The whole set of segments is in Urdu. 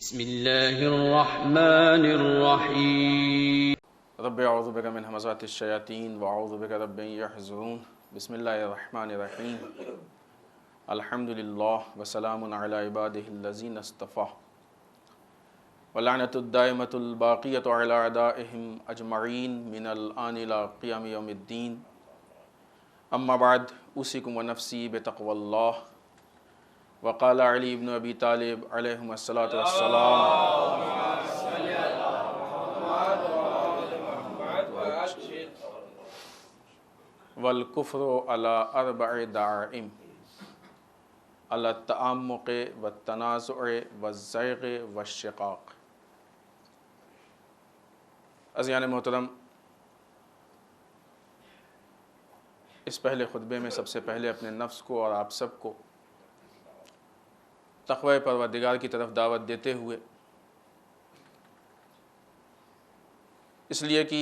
بسم اللہ الرحمن الرحیم رب اعوذ بک من همزات الشیاطین واعوذ بک رب ان یحضرون بسم اللہ الرحمن الرحیم الحمد للہ وسلام علی عبادہ الذین اصطفى ولعنۃ الدائمۃ الباقیۃ علی اعدائہم اجمعین من الآن الی قیام یوم الدین اما بعد اوصیکم ونفسی بتقوی اللہ وقال علی بن ابی طالب علیہم الصلاۃ والسلام والکفر علی اربع دعائم علی التعمق والتنازع والزیغ والشقاق۔ عزیزان محترم، اس پہلے خطبے میں سب سے پہلے اپنے نفس کو اور آپ سب کو تقوی پروردگار کی طرف دعوت دیتے ہوئے، اس لیے کہ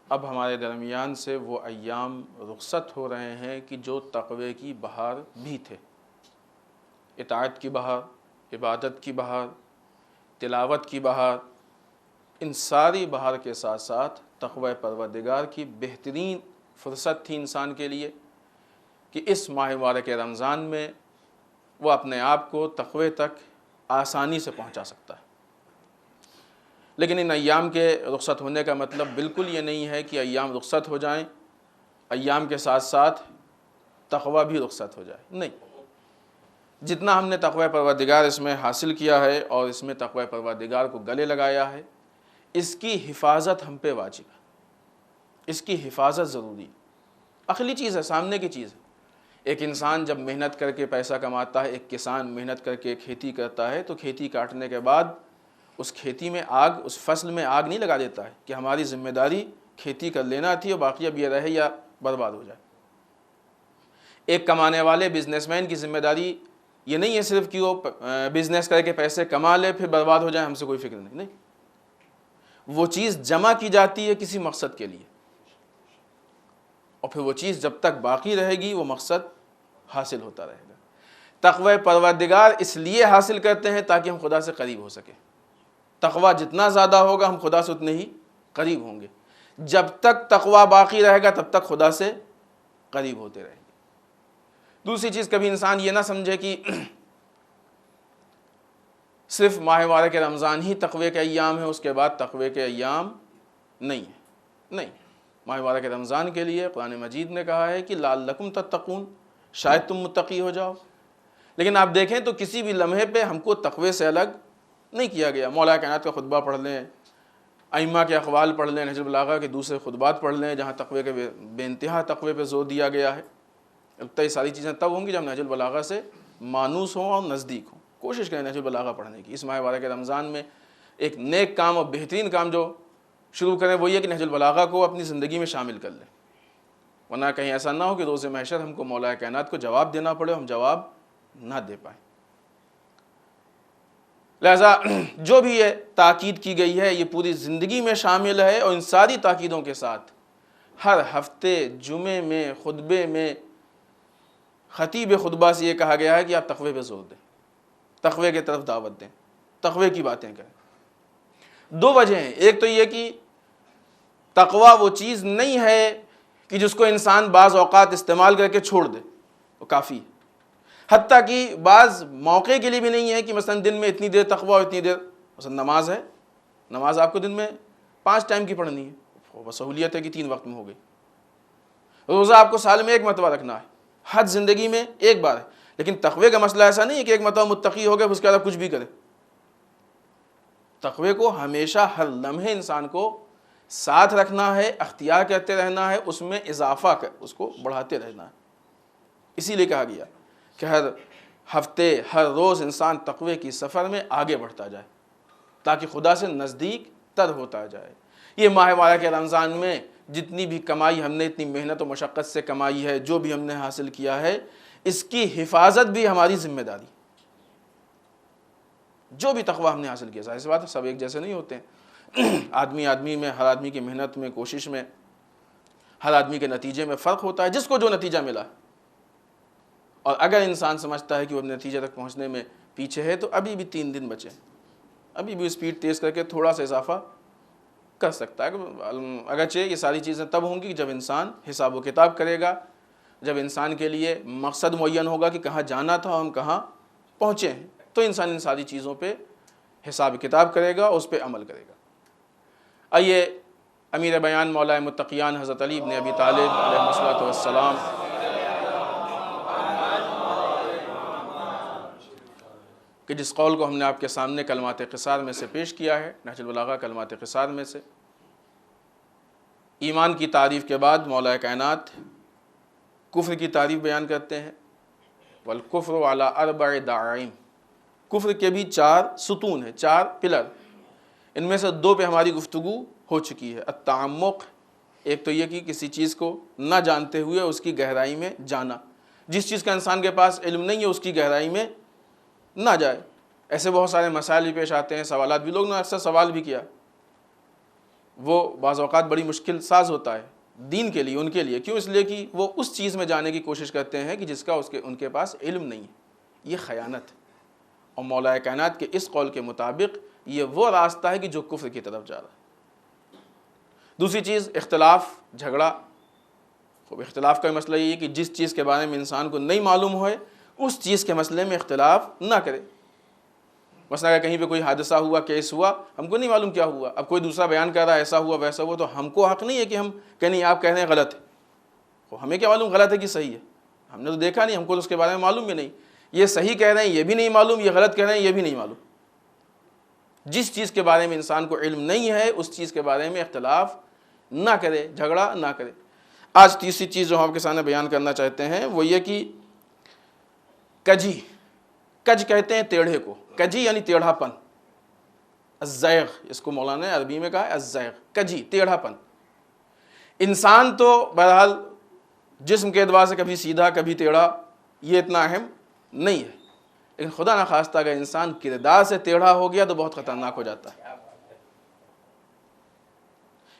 اب ہمارے درمیان سے وہ ایام رخصت ہو رہے ہیں کہ جو تقوی کی بہار بھی تھے، اطاعت کی بہار، عبادت کی بہار، تلاوت کی بہار، ان ساری بہار کے ساتھ ساتھ تقوی پروردگار کی بہترین فرصت تھی انسان کے لیے کہ اس ماہ مبارک رمضان میں وہ اپنے آپ کو تقوی تک آسانی سے پہنچا سکتا ہے۔ لیکن ان ایام کے رخصت ہونے کا مطلب بالکل یہ نہیں ہے کہ ایام رخصت ہو جائیں، ایام کے ساتھ ساتھ تقوی بھی رخصت ہو جائے، نہیں۔ جتنا ہم نے تقوی پروردگار اس میں حاصل کیا ہے اور اس میں تقوی پروردگار کو گلے لگایا ہے، اس کی حفاظت ہم پہ واجب ہے، اس کی حفاظت ضروری ہے۔ عقلی چیز ہے، سامنے کی چیز ہے۔ ایک انسان جب محنت کر کے پیسہ کماتا ہے، ایک کسان محنت کر کے کھیتی کرتا ہے، تو کھیتی کاٹنے کے بعد اس کھیتی میں آگ، اس فصل میں آگ نہیں لگا دیتا ہے کہ ہماری ذمہ داری کھیتی کر لینا تھی اور باقی اب یہ رہے یا برباد ہو جائے۔ ایک کمانے والے بزنس مین کی ذمہ داری یہ نہیں ہے صرف کہ وہ بزنس کر کے پیسے کما لے پھر برباد ہو جائے، ہم سے کوئی فکر نہیں۔ وہ چیز جمع کی جاتی ہے کسی مقصد کے لیے، اور پھر وہ چیز جب تک باقی رہے گی وہ مقصد حاصل ہوتا رہے گا۔ تقوی پروردگار اس لیے حاصل کرتے ہیں تاکہ ہم خدا سے قریب ہو سکیں۔ تقوی جتنا زیادہ ہوگا ہم خدا سے اتنے ہی قریب ہوں گے۔ جب تک تقوی باقی رہے گا تب تک خدا سے قریب ہوتے رہیں گے۔ دوسری چیز، کبھی انسان یہ نہ سمجھے کہ صرف ماہ مبارک رمضان ہی تقوی کے ایام ہیں، اس کے بعد تقوی کے ایام نہیں ہیں۔ نہیں، ماہ مبارک رمضان کے لیے قرآن مجید نے کہا ہے کہ لعلکم تتقون، شاید تم متقی ہو جاؤ۔ لیکن آپ دیکھیں تو کسی بھی لمحے پہ ہم کو تقوی سے الگ نہیں کیا گیا۔ مولا کائنات کا خطبہ پڑھ لیں، ائمہ کے اقوال پڑھ لیں، نہج البلاغہ کے دوسرے خطبات پڑھ لیں جہاں تقوی کے بے انتہا تقوی پہ زور دیا گیا ہے۔ البتہ یہ ساری چیزیں تب ہوں گی جب نہج البلاغہ سے مانوس ہوں اور نزدیک ہوں۔ کوشش کریں نہج البلاغہ پڑھنے کی۔ اس ماہ مبارک رمضان میں ایک نیک کام اور بہترین کام جو شروع کریں وہ یہ کہ نہج البلاغہ کو اپنی زندگی میں شامل کر لیں، ورنہ کہیں ایسا نہ ہو کہ روز محشر ہم کو مولا کائنات کو جواب دینا پڑے، ہم جواب نہ دے پائیں۔ لہذا جو بھی یہ تاکید کی گئی ہے یہ پوری زندگی میں شامل ہے، اور ان ساری تاکیدوں کے ساتھ ہر ہفتے جمعے میں خطبے میں خطیب خطبہ سے یہ کہا گیا ہے کہ آپ تقوی پہ زور دیں، تقوی کی طرف دعوت دیں، تقوی کی باتیں کریں۔ دو وجہ ہیں، ایک تو یہ کہ تقوی وہ چیز نہیں ہے کہ جس کو انسان بعض اوقات استعمال کر کے چھوڑ دے، وہ کافی ہے۔ حتیٰ کہ بعض موقع کے لیے بھی نہیں ہے کہ مثلا دن میں اتنی دیر تقوی اور اتنی دیر، مثلا نماز ہے، نماز آپ کو دن میں 5 ٹائم کی پڑھنی ہے، وہ سہولیت ہے کہ 3 وقت میں ہو گئی۔ روزہ آپ کو سال میں 1 مرتبہ رکھنا ہے، حج زندگی میں 1 بار ہے۔ لیکن تقوی کا مسئلہ ایسا نہیں ہے کہ 1 مرتبہ متقی ہو گئے اس کے بعد کچھ بھی کرے۔ تقوی کو ہمیشہ ہر لمحے انسان کو ساتھ رکھنا ہے، اختیار کرتے رہنا ہے، اس میں اضافہ کر اس کو بڑھاتے رہنا ہے۔ اسی لیے کہا گیا کہ ہر ہفتے ہر روز انسان تقوی کی سفر میں آگے بڑھتا جائے تاکہ خدا سے نزدیک تر ہوتا جائے۔ یہ ماہ مبارک رمضان میں جتنی بھی کمائی ہم نے اتنی محنت و مشقت سے کمائی ہے، جو بھی ہم نے حاصل کیا ہے، اس کی حفاظت بھی ہماری ذمہ داری۔ جو بھی تقوی ہم نے حاصل کیا، ظاہر سی بات ہے سب ایک جیسے نہیں ہوتے ہیں۔ آدمی میں، ہر آدمی کی محنت میں، کوشش میں، ہر آدمی کے نتیجے میں فرق ہوتا ہے، جس کو جو نتیجہ ملا۔ اور اگر انسان سمجھتا ہے کہ وہ اپنے نتیجے تک پہنچنے میں پیچھے ہے تو ابھی بھی 3 دن بچے، ابھی بھی اسپیڈ تیز کر کے تھوڑا سا اضافہ کر سکتا ہے۔ اگرچہ یہ ساری چیزیں تب ہوں گی جب انسان حساب و کتاب کرے گا، جب انسان کے لیے مقصد معین ہوگا کہ کہاں جانا تھا اور ہم کہاں پہنچے ہیں، تو انسان ان ساری چیزوں پہ حساب کتاب کرے گا، اس پہ عمل کرے گا۔ آئیے امیر بیان مولا متقیان حضرت علی بن ابی طالب علیہ الصلوۃ والسلام کہ جس قول کو ہم نے آپ کے سامنے کلمات قصار میں سے پیش کیا ہے، نہج البلاغہ کلمات قصار میں سے، ایمان کی تعریف کے بعد مولا کائنات کفر کی تعریف بیان کرتے ہیں۔ والکفر علی 4 دعائم، کفر کے بھی 4 ستون ہیں، 4 پلر، ان میں سے 2 پہ ہماری گفتگو ہو چکی ہے۔ التعمق، ایک تو یہ کہ کسی چیز کو نہ جانتے ہوئے اس کی گہرائی میں جانا، جس چیز کا انسان کے پاس علم نہیں ہے اس کی گہرائی میں نہ جائے۔ ایسے بہت سارے مسائل بھی پیش آتے ہیں، سوالات بھی، لوگ نے اکثر سوال بھی کیا، وہ بعض اوقات بڑی مشکل ساز ہوتا ہے دین کے لیے، ان کے لیے، کیوں؟ اس لیے کہ وہ اس چیز میں جانے کی کوشش کرتے ہیں کہ جس کا ان کے پاس علم نہیں ہے۔ یہ خیانت ہے، اور مولا کائنات کے اس قول کے مطابق یہ وہ راستہ ہے کہ جو کفر کی طرف جا رہا ہے۔ دوسری چیز اختلاف، جھگڑا۔ خوب اختلاف کا مسئلہ یہ ہے کہ جس چیز کے بارے میں انسان کو نہیں معلوم ہوئے اس چیز کے مسئلے میں اختلاف نہ کرے۔ مثلا اگر کہیں پہ کوئی حادثہ ہوا، کیس ہوا، ہم کو نہیں معلوم کیا ہوا، اب کوئی دوسرا بیان کر رہا ہے ایسا ہوا ویسا ہوا، تو ہم کو حق نہیں ہے کہ ہم کہ نہیں آپ کہہ رہے ہیں غلط ہے، ہمیں کیا معلوم غلط ہے کہ صحیح ہے، ہم نے تو دیکھا نہیں، ہم کو تو اس کے بارے میں معلوم بھی نہیں، یہ صحیح کہہ رہے ہیں یہ بھی نہیں معلوم، یہ غلط کہہ رہے ہیں یہ بھی نہیں معلوم۔ جس چیز کے بارے میں انسان کو علم نہیں ہے اس چیز کے بارے میں اختلاف نہ کرے، جھگڑا نہ کرے۔ آج تیسری چیز جو ہم آپ کے سامنے بیان کرنا چاہتے ہیں وہ یہ کہ کجی، کج کہتے ہیں ٹیڑھے کو، کجی یعنی ٹیڑھا پن، الزیغ، اس کو مولانا نے عربی میں کہا ہے الزیغ، کجی، ٹیڑھا پن۔ انسان تو بہرحال جسم کے اعتبار سے کبھی سیدھا کبھی ٹیڑھا، یہ اتنا اہم نہیں ہے، لیکن خدا نخواستہ اگر انسان کردار سے ٹیڑھا ہو گیا تو بہت خطرناک ہو جاتا ہے۔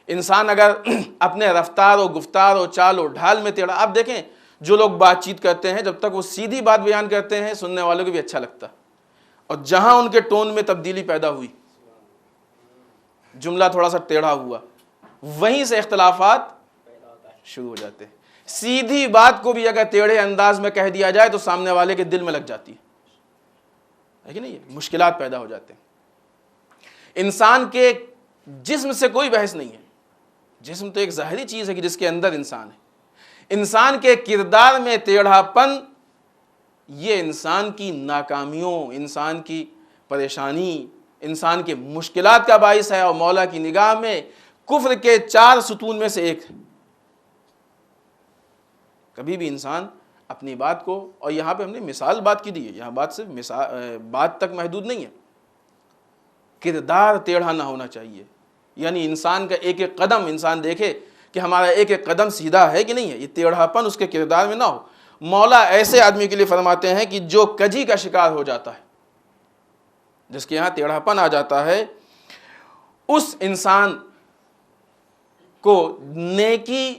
انسان اگر اپنے رفتار و گفتار و چال و ڈھال میں ٹیڑھا، آپ دیکھیں جو لوگ بات چیت کرتے ہیں جب تک وہ سیدھی بات بیان کرتے ہیں سننے والوں کو بھی اچھا لگتا، اور جہاں ان کے ٹون میں تبدیلی پیدا ہوئی، جملہ تھوڑا سا ٹیڑھا ہوا، وہیں سے اختلافات شروع ہو جاتے ہیں۔ سیدھی بات کو بھی اگر ٹیڑھے انداز میں کہہ دیا جائے تو سامنے والے کے دل میں لگ جاتی ہے کہ نہیں، مشکلات پیدا ہو جاتے ہیں۔ انسان کے جسم سے کوئی بحث نہیں ہے، جسم تو ایک ظاہری چیز ہے کہ جس کے اندر انسان ہے۔ انسان کے کردار میں ٹیڑھا پن یہ انسان کی ناکامیوں، انسان کی پریشانی، انسان کے مشکلات کا باعث ہے، اور مولا کی نگاہ میں کفر کے 4 ستون میں سے ایک ہے۔ کبھی بھی انسان اپنی بات کو، اور یہاں پہ ہم نے مثال بات کی دی ہے، یہاں بات صرف بات تک محدود نہیں ہے، کردار ٹیڑھا نہ ہونا چاہیے، یعنی انسان کا ایک ایک قدم انسان دیکھے کہ ہمارا ایک ایک قدم سیدھا ہے کہ نہیں ہے، یہ ٹیڑھا پن اس کے کردار میں نہ ہو۔ مولا ایسے آدمی کے لیے فرماتے ہیں کہ جو کجی کا شکار ہو جاتا ہے، جس کے یہاں ٹیڑھا پن آ جاتا ہے، اس انسان کو نیکی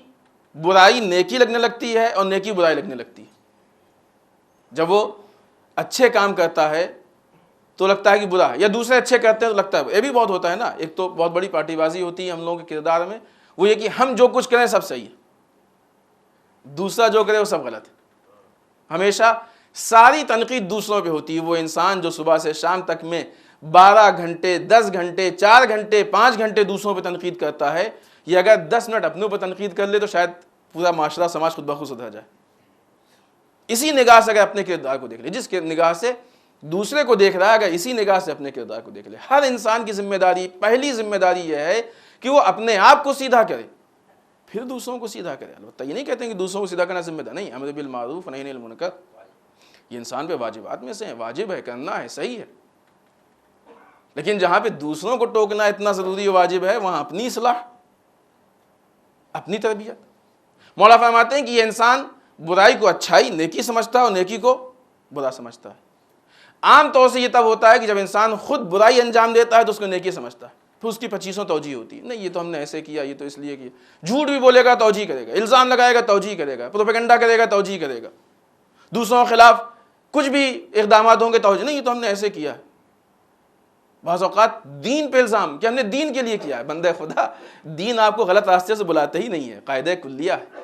برائی نیکی لگنے لگتی ہے اور نیکی برائی لگنے لگتی ہے۔ جب وہ اچھے کام کرتا ہے تو لگتا ہے کہ برا ہے، یا دوسرے اچھے کرتے ہیں تو لگتا ہے، یہ بھی بہت ہوتا ہے نا، ایک تو بہت بڑی پارٹی بازی ہوتی ہے ہم لوگوں کے کردار میں، وہ یہ کہ ہم جو کچھ کریں سب صحیح ہے، دوسرا جو کرے وہ سب غلط ہے۔ ہمیشہ ساری تنقید دوسروں پہ ہوتی ہے۔ وہ انسان جو صبح سے شام تک میں 12 گھنٹے 10 گھنٹے 4 گھنٹے 5 گھنٹے دوسروں پہ تنقید کرتا ہے، یہ اگر 10 منٹ اپنے اوپر تنقید کر لے تو شاید پورا معاشرہ سماج خود بخود سدھر جائے۔ اسی نگاہ سے اگر اپنے کردار کو دیکھ لے، جس کے نگاہ سے دوسرے کو دیکھ رہا ہے، اگر اسی نگاہ سے اپنے کردار کو دیکھ لے، ہر انسان کی ذمہ داری، پہلی ذمہ داری یہ ہے کہ وہ اپنے آپ کو سیدھا کرے، پھر دوسروں کو سیدھا کرے۔ البتہ یہ نہیں کہتے ہیں کہ دوسروں کو سیدھا کرنا ذمہ دار نہیں، امر بالمعروف نہی عن المنکر، یہ انسان پہ واجبات میں سے ہے، واجب ہے، کرنا ہے، صحیح ہے، لیکن جہاں پہ دوسروں کو ٹوکنا اتنا ضروری و واجب ہے وہاں اپنی اصلاح، اپنی تربیت۔ مولا فرماتے ہیں کہ یہ انسان برائی کو اچھائی نیکی سمجھتا ہے اور نیکی کو برا سمجھتا ہے۔ عام طور سے یہ تب ہوتا ہے کہ جب انسان خود برائی انجام دیتا ہے تو اس کو نیکی سمجھتا ہے، پھر اس کی 25 توجیہ ہوتی ہے، نہیں یہ تو ہم نے ایسے کیا، یہ تو اس لیے کیا، جھوٹ بھی بولے گا توجیہ کرے گا، الزام لگائے گا توجیہ کرے گا، پروپیگنڈا کرے گا توجیہ کرے گا، دوسروں کے خلاف کچھ بھی اقدامات ہوں گے تو نہیں یہ تو ہم نے ایسے کیا ہے. بعض اوقات دین پہ الزام کہ ہم نے دین کے لیے کیا ہے. بندے خدا دین آپ کو غلط راستے سے بلاتے ہی نہیں ہے، قاعدہ کلیہ ہے.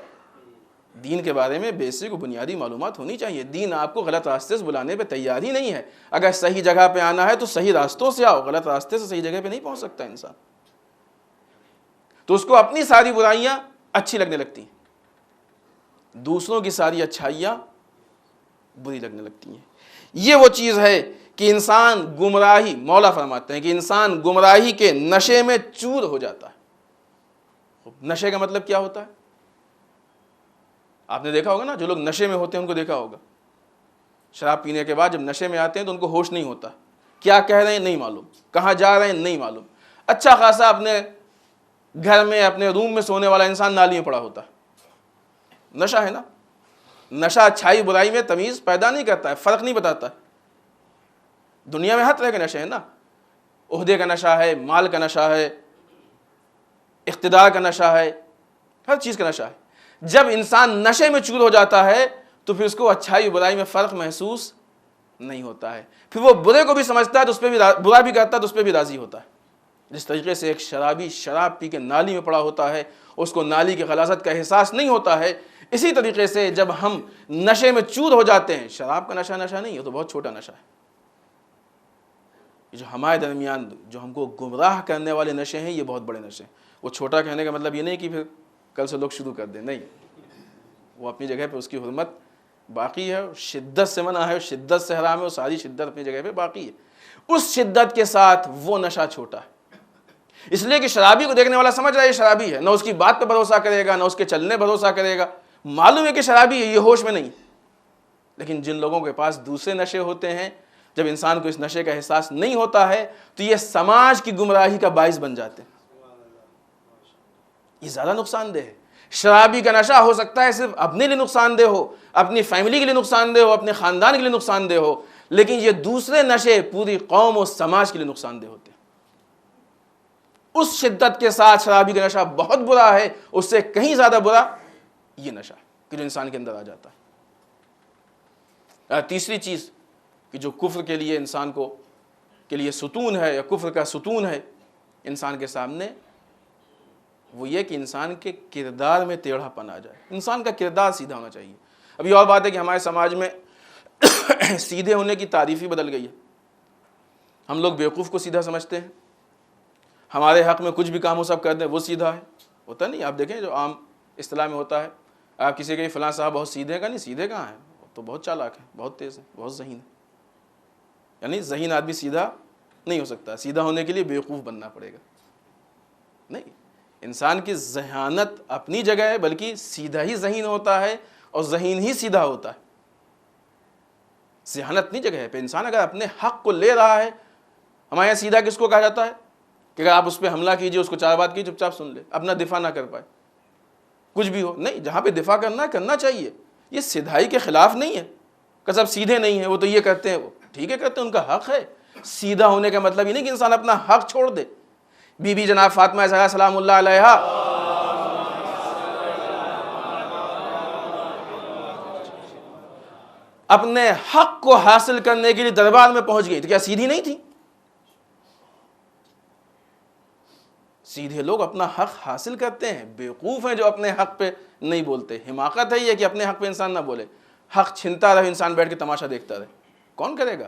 دین کے بارے میں بیسک و بنیادی معلومات ہونی چاہیے. دین آپ کو غلط راستے سے بلانے پہ تیار ہی نہیں ہے. اگر صحیح جگہ پہ آنا ہے تو صحیح راستوں سے آؤ، غلط راستے سے صحیح جگہ پہ نہیں پہنچ سکتا انسان. تو اس کو اپنی ساری برائیاں اچھی لگنے لگتی ہیں، دوسروں کی ساری اچھائیاں بری لگنے لگتی ہیں. یہ وہ چیز ہے کہ انسان گمراہی، مولا فرماتے ہیں کہ انسان گمراہی کے نشے میں چور ہو جاتا ہے. نشے کا مطلب کیا ہوتا ہے؟ آپ نے دیکھا ہوگا نا، جو لوگ نشے میں ہوتے ہیں ان کو دیکھا ہوگا، شراب پینے کے بعد جب نشے میں آتے ہیں تو ان کو ہوش نہیں ہوتا، کیا کہہ رہے ہیں نہیں معلوم، کہاں جا رہے ہیں نہیں معلوم. اچھا خاصا اپنے گھر میں اپنے روم میں سونے والا انسان نالی میں پڑا ہوتا ہے. نشہ ہے نا. نشہ اچھائی برائی میں تمیز پیدا نہیں کرتا ہے، فرق نہیں بتاتا ہے. دنیا میں ہر طرح کے نشے ہیں نا، عہدے کا نشہ ہے، مال کا نشہ ہے، اقتدار کا نشہ ہے، ہر چیز کا نشہ ہے. جب انسان نشے میں چور ہو جاتا ہے تو پھر اس کو اچھائی برائی میں فرق محسوس نہیں ہوتا ہے. پھر وہ برے کو بھی سمجھتا ہے تو اس پہ بھی برا بھی کرتا ہے تو اس پہ بھی راضی ہوتا ہے. جس طریقے سے ایک شرابی شراب پی کے نالی میں پڑا ہوتا ہے، اس کو نالی کی غلاظت کا احساس نہیں ہوتا ہے، اسی طریقے سے جب ہم نشے میں چور ہو جاتے ہیں، شراب کا نشہ نشہ نہیں ہے، تو بہت چھوٹا نشہ ہے. جو ہمارے درمیان جو ہم کو گمراہ کرنے والے نشے ہیں یہ بہت بڑے نشے ہیں. وہ چھوٹا کہنے کا مطلب یہ نہیں کہ پھر کل سے لوگ شروع کر دیں، نہیں، وہ اپنی جگہ پہ اس کی حرمت باقی ہے، شدت سے منع ہے، شدت سے حرام ہے، وہ ساری شدت اپنی جگہ پہ باقی ہے. اس شدت کے ساتھ وہ نشہ چھوٹا ہے. اس لیے کہ شرابی کو دیکھنے والا سمجھ رہا ہے یہ شرابی ہے، نہ اس کی بات پہ بھروسہ کرے گا، نہ اس کے چلنے بھروسہ کرے گا. معلوم ہے کہ شرابی ہے، یہ ہوش میں نہیں. لیکن جن لوگوں کے پاس دوسرے نشے ہوتے ہیں، جب انسان کو اس نشے کا احساس نہیں ہوتا ہے تو یہ سماج کی گمراہی کا باعث بن جاتے ہیں. یہ زیادہ نقصان دہ ہے. شرابی کا نشہ ہو سکتا ہے صرف اپنے لیے نقصان دہ ہو، اپنی فیملی کے لیے نقصان دہ ہو، اپنے خاندان کے لیے نقصان دہ ہو، لیکن یہ دوسرے نشے پوری قوم و سماج کے لیے نقصان دہ ہوتے ہیں. اس شدت کے ساتھ شرابی کا نشہ بہت برا ہے، اس سے کہیں زیادہ برا یہ نشہ کہ جو انسان کے اندر آ جاتا ہے. تیسری چیز کہ جو کفر کے لیے انسان کو کے لیے ستون ہے یا کفر کا ستون ہے انسان کے سامنے، وہ یہ کہ انسان کے کردار میں ٹیڑھا پن آ جائے. انسان کا کردار سیدھا ہونا چاہیے. ابھی اور بات ہے کہ ہمارے سماج میں سیدھے ہونے کی تعریف ہی بدل گئی ہے. ہم لوگ بیوقوف کو سیدھا سمجھتے ہیں، ہمارے حق میں کچھ بھی کام ہو سب کر دیں وہ سیدھا ہے. ہوتا نہیں. آپ دیکھیں جو عام اصطلاح میں ہوتا ہے، آپ کسی کے فلاں صاحب بہت سیدھے کا، نہیں سیدھے کہاں ہیں، تو بہت چالاک ہے، بہت تیز ہے، بہت ذہین ہے. یعنی ذہین آدمی سیدھا نہیں ہو سکتا. سیدھا ہونے کے لیے بیوقوف بننا پڑے گا. نہیں، انسان کی ذہانت اپنی جگہ ہے، بلکہ سیدھا ہی ذہین ہوتا ہے اور ذہین ہی سیدھا ہوتا ہے. ذہانت اپنی جگہ ہے پہ انسان اگر اپنے حق کو لے رہا ہے. ہمارے یہاں سیدھا کس کو کہا جاتا ہے کہ اگر آپ اس پہ حملہ کیجئے، اس کو چار بات کیجئے، چپ چاپ سن لے، اپنا دفاع نہ کر پائے، کچھ بھی ہو. نہیں، جہاں پہ دفاع کرنا چاہیے. یہ سیدھائی کے خلاف نہیں ہے کہ سب سیدھے نہیں ہیں، وہ تو یہ کرتے ہیں، وہ ٹھیک ہے کرتے ہیں، ان کا حق ہے. سیدھا ہونے کا مطلب یہ نہیں کہ انسان اپنا حق چھوڑ دے. بی بی جناب فاطمہ زہرا سلام اللہ علیہا اپنے حق کو حاصل کرنے کے لیے دربار میں پہنچ گئی تو کیا سیدھی نہیں تھی؟ سیدھے لوگ اپنا حق حاصل کرتے ہیں. بیوقوف ہیں جو اپنے حق پہ نہیں بولتے. حماقت ہے یہ کہ اپنے حق پہ انسان نہ بولے، حق چھنتا رہے، انسان بیٹھ کے تماشا دیکھتا رہے. کون کرے گا؟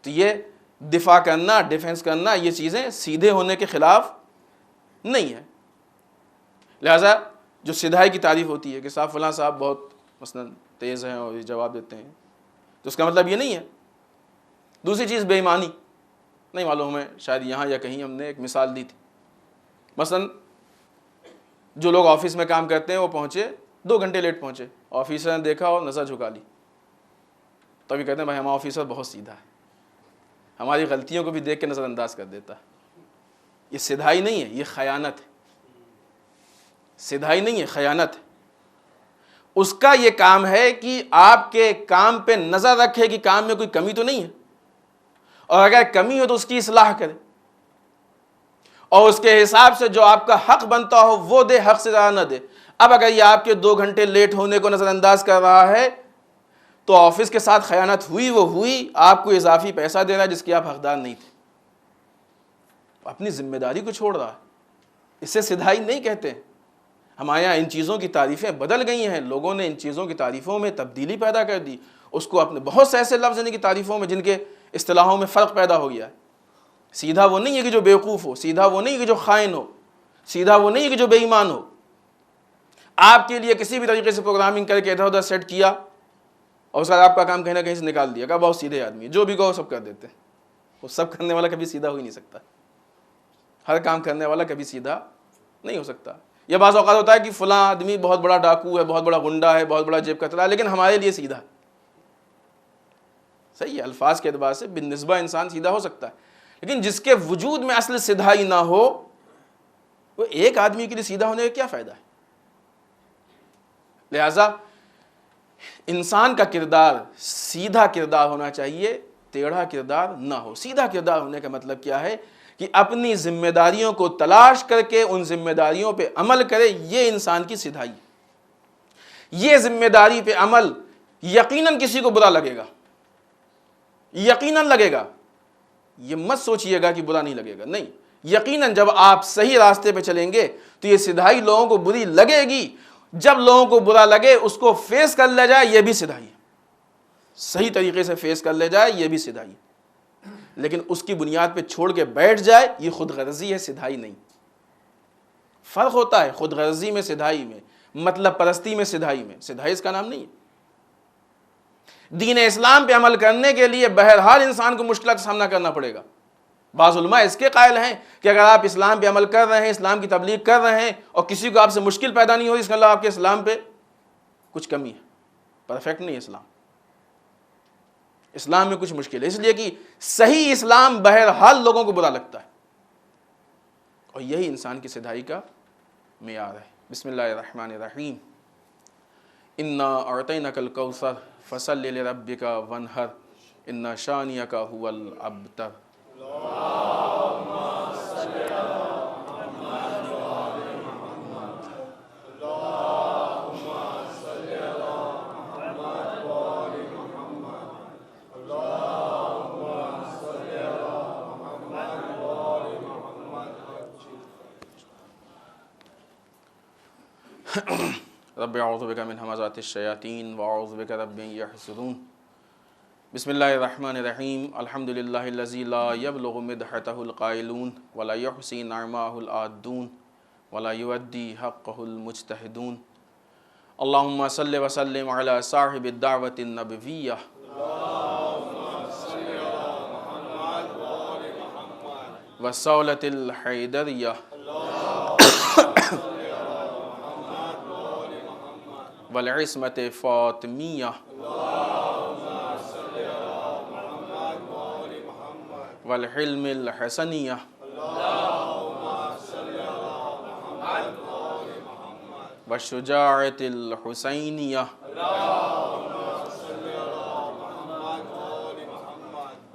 تو یہ دفاع کرنا، ڈیفنس کرنا، یہ چیزیں سیدھے ہونے کے خلاف نہیں ہے. لہذا جو سیدھائی کی تعریف ہوتی ہے کہ صاحب فلاں صاحب بہت مثلا تیز ہیں اور یہ جواب دیتے ہیں، تو اس کا مطلب یہ نہیں ہے. دوسری چیز بے ایمانی. نہیں معلوم ہمیں، شاید یہاں یا کہیں ہم نے ایک مثال دی تھی. مثلا جو لوگ آفس میں کام کرتے ہیں وہ پہنچے 2 گھنٹے لیٹ پہنچے، آفیسر نے دیکھا اور نظر جھکا لی، تبھی کہتے ہیں بھائی ہمارا آفیسر بہت سیدھا ہے، ہماری غلطیوں کو بھی دیکھ کے نظر انداز کر دیتا ہے. یہ سیدھائی نہیں ہے، یہ خیانت ہے. سیدھائی نہیں ہے، خیانت ہے. اس کا یہ کام ہے کہ آپ کے کام پہ نظر رکھے کہ کام میں کوئی کمی تو نہیں ہے، اور اگر کمی ہو تو اس کی اصلاح کرے، اور اس کے حساب سے جو آپ کا حق بنتا ہو وہ دے، حق سے زیادہ نہ دے. اب اگر یہ آپ کے 2 گھنٹے لیٹ ہونے کو نظر انداز کر رہا ہے تو آفس کے ساتھ خیانت ہوئی وہ ہوئی، آپ کو اضافی پیسہ دے رہا ہے جس کے آپ حقدار نہیں تھے، اپنی ذمہ داری کو چھوڑ رہا ہے، اسے سدھائی نہیں کہتے۔ ہمارے یہاں ان چیزوں کی تعریفیں بدل گئی ہیں، لوگوں نے ان چیزوں کی تعریفوں میں تبدیلی پیدا کر دی، اس کو اپنے بہت سے ایسے لفظ ہیں کہ تعریفوں میں جن کے اصطلاحوں میں فرق پیدا ہو گیا ہے۔ سیدھا وہ نہیں ہے کہ جو بیوقوف ہو، سیدھا وہ نہیں ہے کہ جو خائن ہو، سیدھا وہ نہیں ہے کہ جو بے ایمان ہو۔ آپ کے لیے کسی بھی طریقے سے پروگرامنگ کر کے ادھر ادھر سیٹ کیا اور اس کا آپ کا کام کہیں نہ کہیں سے نکال دیا، کہا بہت سیدھے آدمی ہے، جو بھی کہو سب کر دیتے ہیں۔ وہ سب کرنے والا کبھی سیدھا ہو ہی نہیں سکتا، ہر کام کرنے والا کبھی سیدھا نہیں ہو سکتا۔ یا بعض اوقات ہوتا ہے کہ فلاں آدمی بہت بڑا ڈاکو ہے، بہت بڑا غنڈا ہے، بہت بڑا جیب کترا ہے، لیکن ہمارے لیے سیدھا ہے۔ صحیح ہے، الفاظ کے اعتبار سے بالنسبہ انسان سیدھا ہو سکتا ہے، لیکن جس کے وجود میں اصل سدھائی نہ ہو، وہ ایک آدمی کے لیے سیدھا ہونے کا کیا فائدہ ہے؟ لہذا انسان کا کردار سیدھا کردار ہونا چاہیے، ٹیڑھا کردار نہ ہو۔ سیدھا کردار ہونے کا مطلب کیا ہے کہ اپنی ذمہ داریوں کو تلاش کر کے ان ذمہ داریوں پہ عمل کرے، یہ انسان کی سدھائی ہے۔ یہ ذمہ داری پہ عمل یقیناً کسی کو برا لگے گا، یقیناً لگے گا، یہ مت سوچئے گا کہ برا نہیں لگے گا، نہیں، یقیناً جب آپ صحیح راستے پہ چلیں گے تو یہ سدھائی لوگوں کو بری لگے گی۔ جب لوگوں کو برا لگے اس کو فیس کر لے جائے، یہ بھی سدھائی ہے، صحیح طریقے سے فیس کر لے جائے، یہ بھی سدھائی ہے۔ لیکن اس کی بنیاد پہ چھوڑ کے بیٹھ جائے، یہ خود غرضی ہے، سدھائی نہیں۔ فرق ہوتا ہے خود غرضی میں، سدھائی میں، مطلب پرستی میں، سدھائی میں۔ سدھائی اس کا نام نہیں ہے۔ دین اسلام پہ عمل کرنے کے لیے بہرحال انسان کو مشکلات کا سامنا کرنا پڑے گا۔ بعض علماء اس کے قائل ہیں کہ اگر آپ اسلام پہ عمل کر رہے ہیں، اسلام کی تبلیغ کر رہے ہیں اور کسی کو آپ سے مشکل پیدا نہیں ہو رہی، اس کا اللہ آپ کے اسلام پہ کچھ کمی ہے، پرفیکٹ نہیں ہے اسلام، اسلام میں کچھ مشکل ہے، اس لیے کہ صحیح اسلام بہرحال لوگوں کو برا لگتا ہے، اور یہی انسان کی سدھائی کا معیار ہے۔ بسم اللہ الرحمن الرحیم۔ انا اعطیناک الکوثر فصل لربک وانحر ان شانئک ھو الابتر۔ رب اعوذ بک من ھمزات الشیاطین واعوذ بک رب ان یحضرون۔ بسم اللہ الرحمن الرحیم۔ الحمد للہ الذی لا یبلغ مدحتہ القائلون ولا یحصی نعماہ العادون ولا یؤدی حقہ المجتہدون۔ اللہم صل وسلم علی صاحب الدعوۃ النبویہ والصولۃ الحیدریہ والعصمۃ فاطمیہ والحلم الحسنیہ والشجاعۃ الحسینیہ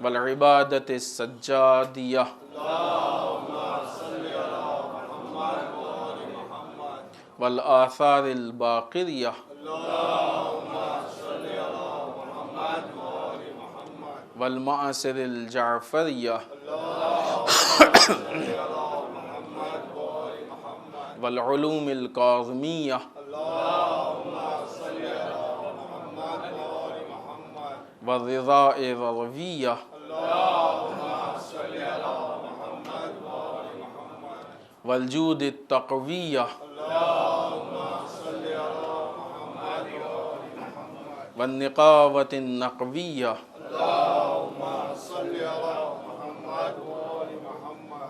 والعبادۃ السجادیہ والآثار الباقریہ والمعاصر الجعفریہ والعلوم الکاظمیہ والرضاء الرویہ والجود التقویہ والنقاوۃ النقویہ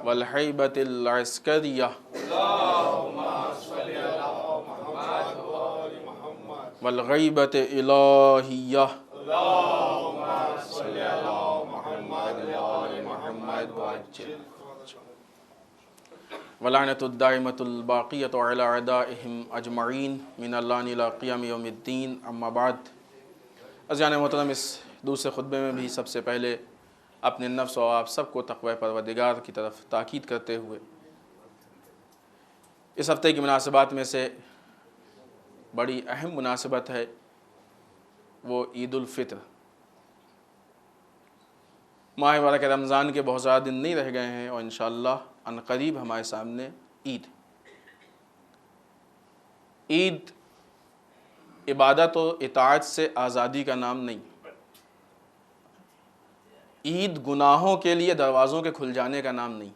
والہیبۃ العسکریہ والغیبۃ الہیہ ولعنۃ الدائمۃ الباقیۃ علی اعدائہم اجمعین من اللعن الی قیام یوم الدین۔ اما بعد، عزیزان محترم، اس دوسرے خطبے میں بھی سب سے پہلے اپنے نفس و آپ سب کو تقوی پروردگار کی طرف تاکید کرتے ہوئے اس ہفتے کی مناسبات میں سے بڑی اہم مناسبت ہے وہ عید الفطر۔ ماہ مبارک رمضان کے بہت زیادہ دن نہیں رہ گئے ہیں اور انشاءاللہ ان قریب ہمارے سامنے عید۔ عید عبادت و اطاعت سے آزادی کا نام نہیں، عید گناہوں کے لیے دروازوں کے کھل جانے کا نام نہیں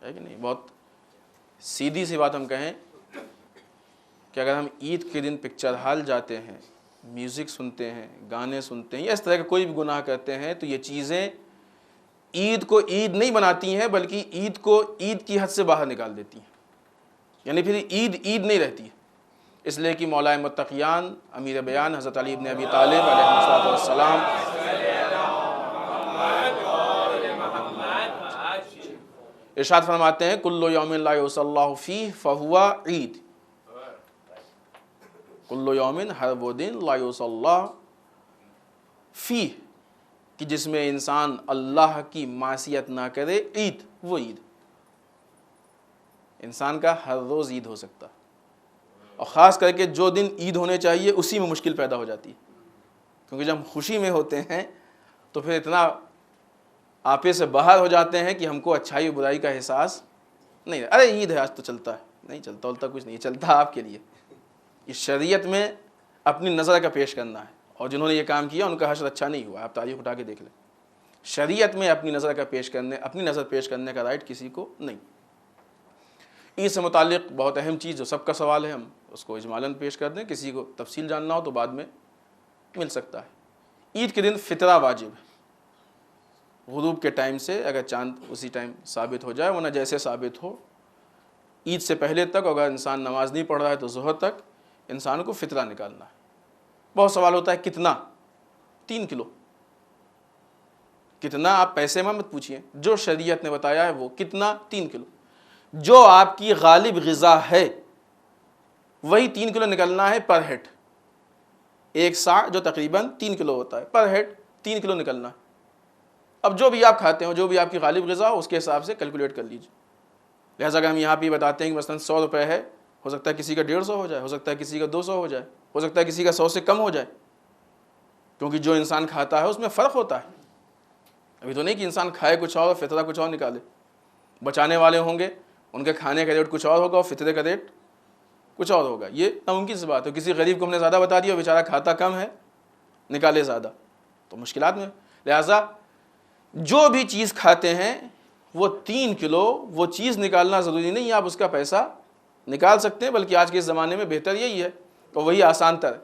ہے کہ نہیں؟ بہت سیدھی سی بات ہم کہیں کہ اگر ہم عید کے دن پکچر ہال جاتے ہیں، میوزک سنتے ہیں، گانے سنتے ہیں یا اس طرح کا کوئی بھی گناہ کرتے ہیں تو یہ چیزیں عید کو عید نہیں بناتی ہیں بلکہ عید کو عید کی حد سے باہر نکال دیتی ہیں، یعنی پھر عید عید نہیں رہتی ہے۔ اس لیے کہ مولا متقیان امیر بیان حضرت علی ابن ابی طالب علیہ السلام ارشاد فرماتے ہیں کل یوم لا یصلی اللہ فیہ فہو عید، کل یوم ہر وہ دن لا یصلی اللہ فیہ کہ جس میں انسان اللہ کی معصیت نہ کرے، عید وہ عید۔ انسان کا ہر روز عید ہو سکتا، اور خاص کر کے جو دن عید ہونے چاہیے اسی میں مشکل پیدا ہو جاتی ہے، کیونکہ جب ہم خوشی میں ہوتے ہیں تو پھر اتنا آپے سے باہر ہو جاتے ہیں کہ ہم کو اچھائی و برائی کا احساس نہیں، ارے عید ہے آج تو چلتا ہے، نہیں چلتا التا کچھ نہیں چلتا آپ کے لیے۔ اس شریعت میں اپنی نظر کا پیش کرنا ہے، اور جنہوں نے یہ کام کیا ان کا حشر اچھا نہیں ہوا، آپ تاریخ اٹھا کے دیکھ لیں۔ شریعت میں اپنی نظر کا پیش کرنے، اپنی نظر پیش کرنے کا رائٹ کسی کو نہیں۔ عید سے متعلق بہت اہم چیز جو سب کا سوال ہے، ہم اس کو اجمالاً پیش کر دیں، کسی کو تفصیل جاننا ہو تو بعد میں مل سکتا ہے۔ عید کے دن فطرہ واجب ہے، غروب کے ٹائم سے، اگر چاند اسی ٹائم ثابت ہو جائے ورنہ جیسے ثابت ہو، عید سے پہلے تک اگر انسان نماز نہیں پڑھ رہا ہے تو ظہر تک انسان کو فطرہ نکالنا ہے۔ بہت سوال ہوتا ہے کتنا؟ 3 کلو۔ کتنا آپ پیسے میں مت پوچھئے، جو شریعت نے بتایا ہے وہ کتنا؟ 3 کلو۔ جو آپ کی غالب غذا ہے وہی 3 کلو نکلنا ہے پر ہیڈ۔ ایک سا جو تقریباً 3 کلو ہوتا ہے، پر ہیڈ 3 کلو نکلنا ہے۔ اب جو بھی آپ کھاتے ہو، جو بھی آپ کی غالب غذا ہو، اس کے حساب سے کیلکولیٹ کر لیجیے۔ لہٰذا اگر ہم یہاں پہ بتاتے ہیں کہ مثلاً 100 روپے ہے، ہو سکتا ہے کسی کا 150 ہو جائے، ہو سکتا ہے کسی کا 200 ہو جائے، ہو سکتا ہے کسی کا 100 سے کم ہو جائے، کیونکہ جو انسان کھاتا ہے اس میں فرق ہوتا ہے۔ ابھی تو نہیں کہ انسان کھائے کچھ اور فطرہ کچھ اور نکالے۔ بچانے والے ہوں گے، ان کے کھانے کا ریٹ کچھ اور ہوگا اور فطرے کا ریٹ کچھ اور ہوگا، یہ ناممکن سی بات ہے۔ کسی غریب کو ہم نے زیادہ بتا دیا، بیچارہ کھاتا کم ہے نکالے زیادہ، تو مشکلات میں۔ لہٰذا جو بھی چیز کھاتے ہیں وہ 3 کلو، وہ چیز نکالنا ضروری نہیں ہے، آپ اس کا پیسہ نکال سکتے ہیں، بلکہ آج کے اس زمانے میں بہتر یہی ہے اور وہی آسان تر ہے۔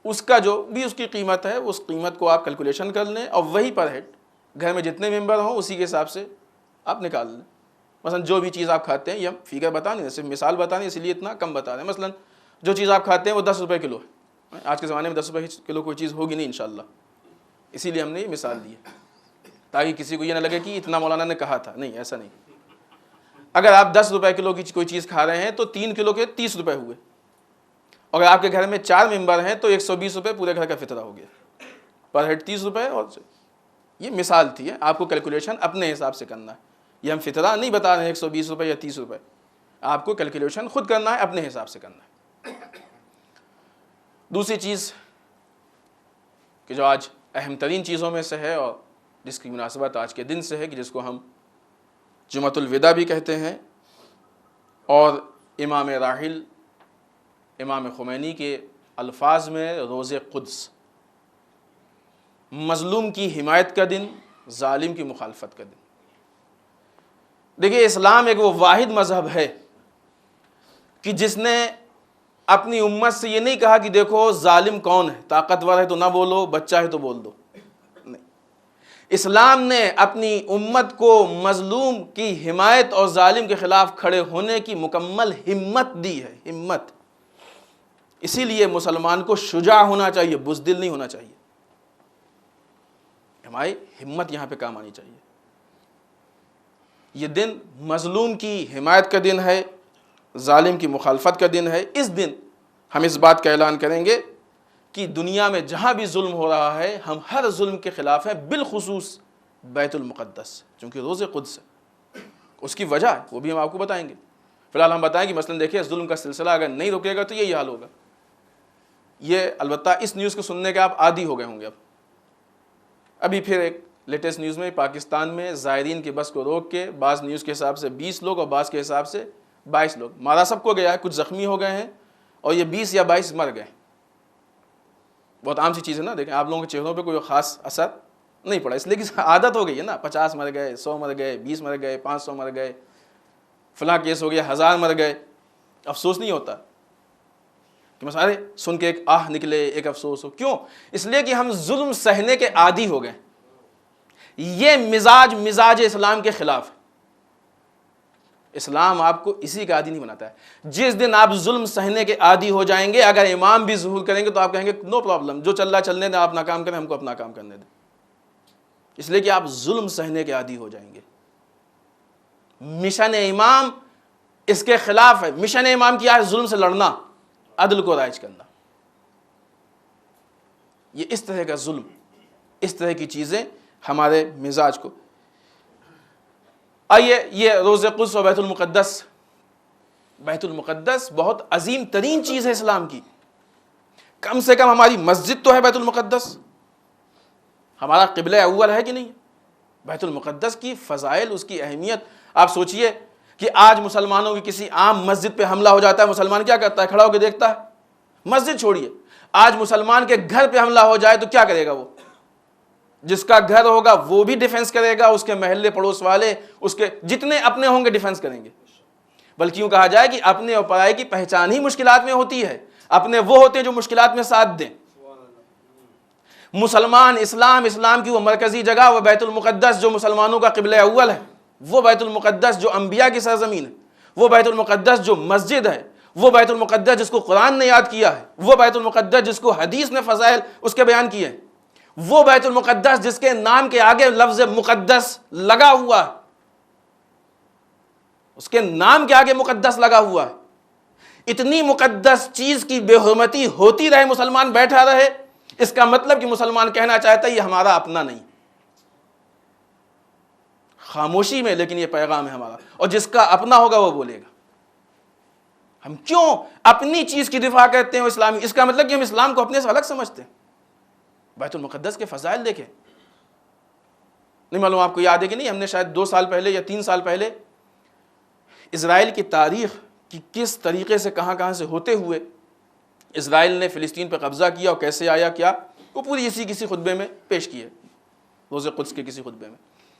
اس کا جو بھی اس کی قیمت ہے، اس قیمت کو آپ کیلکولیشن کر لیں اور وہی پر ہیڈ گھر میں جتنے ممبر ہوں اسی کے حساب سے آپ نکال لیں۔ مثلا جو بھی چیز آپ کھاتے ہیں، یہ ہم فگر بتا نہیں، صرف مثال بتا نہیں، اس لیے اتنا کم بتا رہے ہیں۔ مثلا جو چیز آپ کھاتے ہیں وہ 10 روپے کلو ہے، آج کے زمانے میں 10 روپے کلو کوئی چیز ہوگی نہیں انشاءاللہ، اسی لیے ہم نے یہ مثال دی ہے تاکہ کسی کو یہ نہ لگے کہ اتنا مولانا نے کہا تھا، نہیں ایسا نہیں۔ اگر آپ 10 روپے کلو کی کوئی چیز کھا رہے ہیں تو 3 کلو کے 30 روپے ہوئے، اگر آپ کے گھر میں 4 ممبر ہیں تو 120 روپے پورے گھر کا فطرہ ہو گیا، پر ہیڈ 30 روپے۔ اور یہ مثال تھی، آپ کو کیلکولیشن اپنے حساب سے کرنا ہے، یہ ہم فطرہ نہیں بتا رہے ہیں 120 روپے یا 30 روپے، آپ کو کیلکولیشن خود کرنا ہے، اپنے حساب سے کرنا ہے۔ دوسری چیز کہ جو آج اہم ترین چیزوں میں سے ہے اور جس کی مناسبت آج کے دن سے ہے، کہ جس کو ہم جمعۃ الوداع بھی کہتے ہیں، اور امام راحل امام خمینی کے الفاظ میں روز قدس، مظلوم کی حمایت کا دن، ظالم کی مخالفت کا دن۔ دیکھیے اسلام ایک وہ واحد مذہب ہے کہ جس نے اپنی امت سے یہ نہیں کہا کہ دیکھو ظالم کون ہے، طاقتور ہے تو نہ بولو، بچہ ہے تو بول دو، نہیں۔ اسلام نے اپنی امت کو مظلوم کی حمایت اور ظالم کے خلاف کھڑے ہونے کی مکمل ہمت دی ہے، ہمت۔ اسی لیے مسلمان کو شجاع ہونا چاہیے، بزدل نہیں ہونا چاہیے۔ ہماری ہمت یہاں پہ کام آنی چاہیے۔ یہ دن مظلوم کی حمایت کا دن ہے، ظالم کی مخالفت کا دن ہے۔ اس دن ہم اس بات کا اعلان کریں گے کہ دنیا میں جہاں بھی ظلم ہو رہا ہے ہم ہر ظلم کے خلاف ہیں، بالخصوص بیت المقدس، چونکہ روز قدس ہے۔ اس کی وجہ ہے وہ بھی ہم آپ کو بتائیں گے۔ فی الحال ہم بتائیں کہ مثلا دیکھیں ظلم کا سلسلہ اگر نہیں رکے گا تو یہی حال ہوگا، یہ البتہ اس نیوز کو سننے کے آپ عادی ہو گئے ہوں گے ابھی پھر ایک لیٹسٹ نیوز میں پاکستان میں زائرین کی بس کو روک کے بعض نیوز کے حساب سے 20 لوگ اور بعض کے حساب سے 22 لوگ مارا سب کو گیا ہے، کچھ زخمی ہو گئے ہیں اور یہ 20 یا 22 مر گئے. بہت عام سی چیز ہے نا. دیکھیں آپ لوگوں کے چہروں پہ کوئی خاص اثر نہیں پڑا، اس لیے کہ عادت ہو گئی ہے نا. 50 مر گئے، 100 مر گئے، 20 مر گئے، 500 مر گئے، فلاں کیس ہو گیا 1000 مر گئے. افسوس نہیں ہوتا کہ مسئلے سن کے ایک آہ نکلے، ایک افسوس ہو. کیوں؟ اس لیے کہ ہم ظلم سہنے کے عادی ہو گئے. یہ مزاج اسلام کے خلاف ہے. اسلام آپ کو اسی کا عادی نہیں بناتا ہے. جس دن آپ ظلم سہنے کے عادی ہو جائیں گے، اگر امام بھی ظہور کریں گے تو آپ کہیں گے نو پرابلم، جو چل رہا چلنے دیں، آپ اپنا کام کریں، ہم کو اپنا کام کرنے دیں. اس لیے کہ آپ ظلم سہنے کے عادی ہو جائیں گے. مشن امام اس کے خلاف ہے. مشن امام کیا ہے؟ ظلم سے لڑنا، عدل کو رائج کرنا. یہ اس طرح کا ظلم، اس طرح کی چیزیں ہمارے مزاج کو. آئیے یہ روز قدس و بیت المقدس. بیت المقدس بہت عظیم ترین چیز ہے اسلام کی. کم سے کم ہماری مسجد تو ہے بیت المقدس. ہمارا قبلہ اول ہے کہ نہیں؟ بیت المقدس کی فضائل، اس کی اہمیت. آپ سوچئے کہ آج مسلمانوں کی کسی عام مسجد پہ حملہ ہو جاتا ہے، مسلمان کیا کرتا ہے؟ کھڑا ہو کے دیکھتا ہے. مسجد چھوڑیے، آج مسلمان کے گھر پہ حملہ ہو جائے تو کیا کرے گا؟ وہ جس کا گھر ہوگا وہ بھی ڈیفنس کرے گا، اس کے محلے پڑوس والے، اس کے جتنے اپنے ہوں گے ڈیفنس کریں گے. بلکہ یوں کہا جائے کہ اپنے اور پرائے کی پہچان ہی مشکلات میں ہوتی ہے. اپنے وہ ہوتے ہیں جو مشکلات میں ساتھ دیں. مسلمان، اسلام کی وہ مرکزی جگہ، وہ بیت المقدس جو مسلمانوں کا قبلہ اول ہے، وہ بیت المقدس جو انبیاء کی سرزمین ہے، وہ بیت المقدس جو مسجد ہے، وہ بیت المقدس جس کو قرآن نے یاد کیا ہے، وہ بیت المقدس جس کو حدیث نے فضائل اس کے بیان کیے ہیں، وہ بیت المقدس جس کے نام کے آگے لفظ مقدس لگا ہوا ہے، اس کے نام کے آگے مقدس لگا ہوا ہے. اتنی مقدس چیز کی بے حرمتی ہوتی رہے، مسلمان بیٹھا رہے، اس کا مطلب کہ مسلمان کہنا چاہتا ہے یہ ہمارا اپنا نہیں. خاموشی میں لیکن یہ پیغام ہے ہمارا. اور جس کا اپنا ہوگا وہ بولے گا. ہم کیوں اپنی چیز کی دفاع کرتے ہیں اسلامی؟ اس کا مطلب کہ ہم اسلام کو اپنے سے الگ سمجھتے ہیں. بیت المقدس کے فضائل دیکھیں. نہیں معلوم آپ کو یاد ہے کہ نہیں، ہم نے شاید 2 سال پہلے یا 3 سال پہلے اسرائیل کی تاریخ کی کس طریقے سے کہاں سے ہوتے ہوئے اسرائیل نے فلسطین پہ قبضہ کیا اور کیسے آیا کیا، وہ پوری کسی خطبے میں پیش کی ہے، روز قدس کے کسی خطبے میں.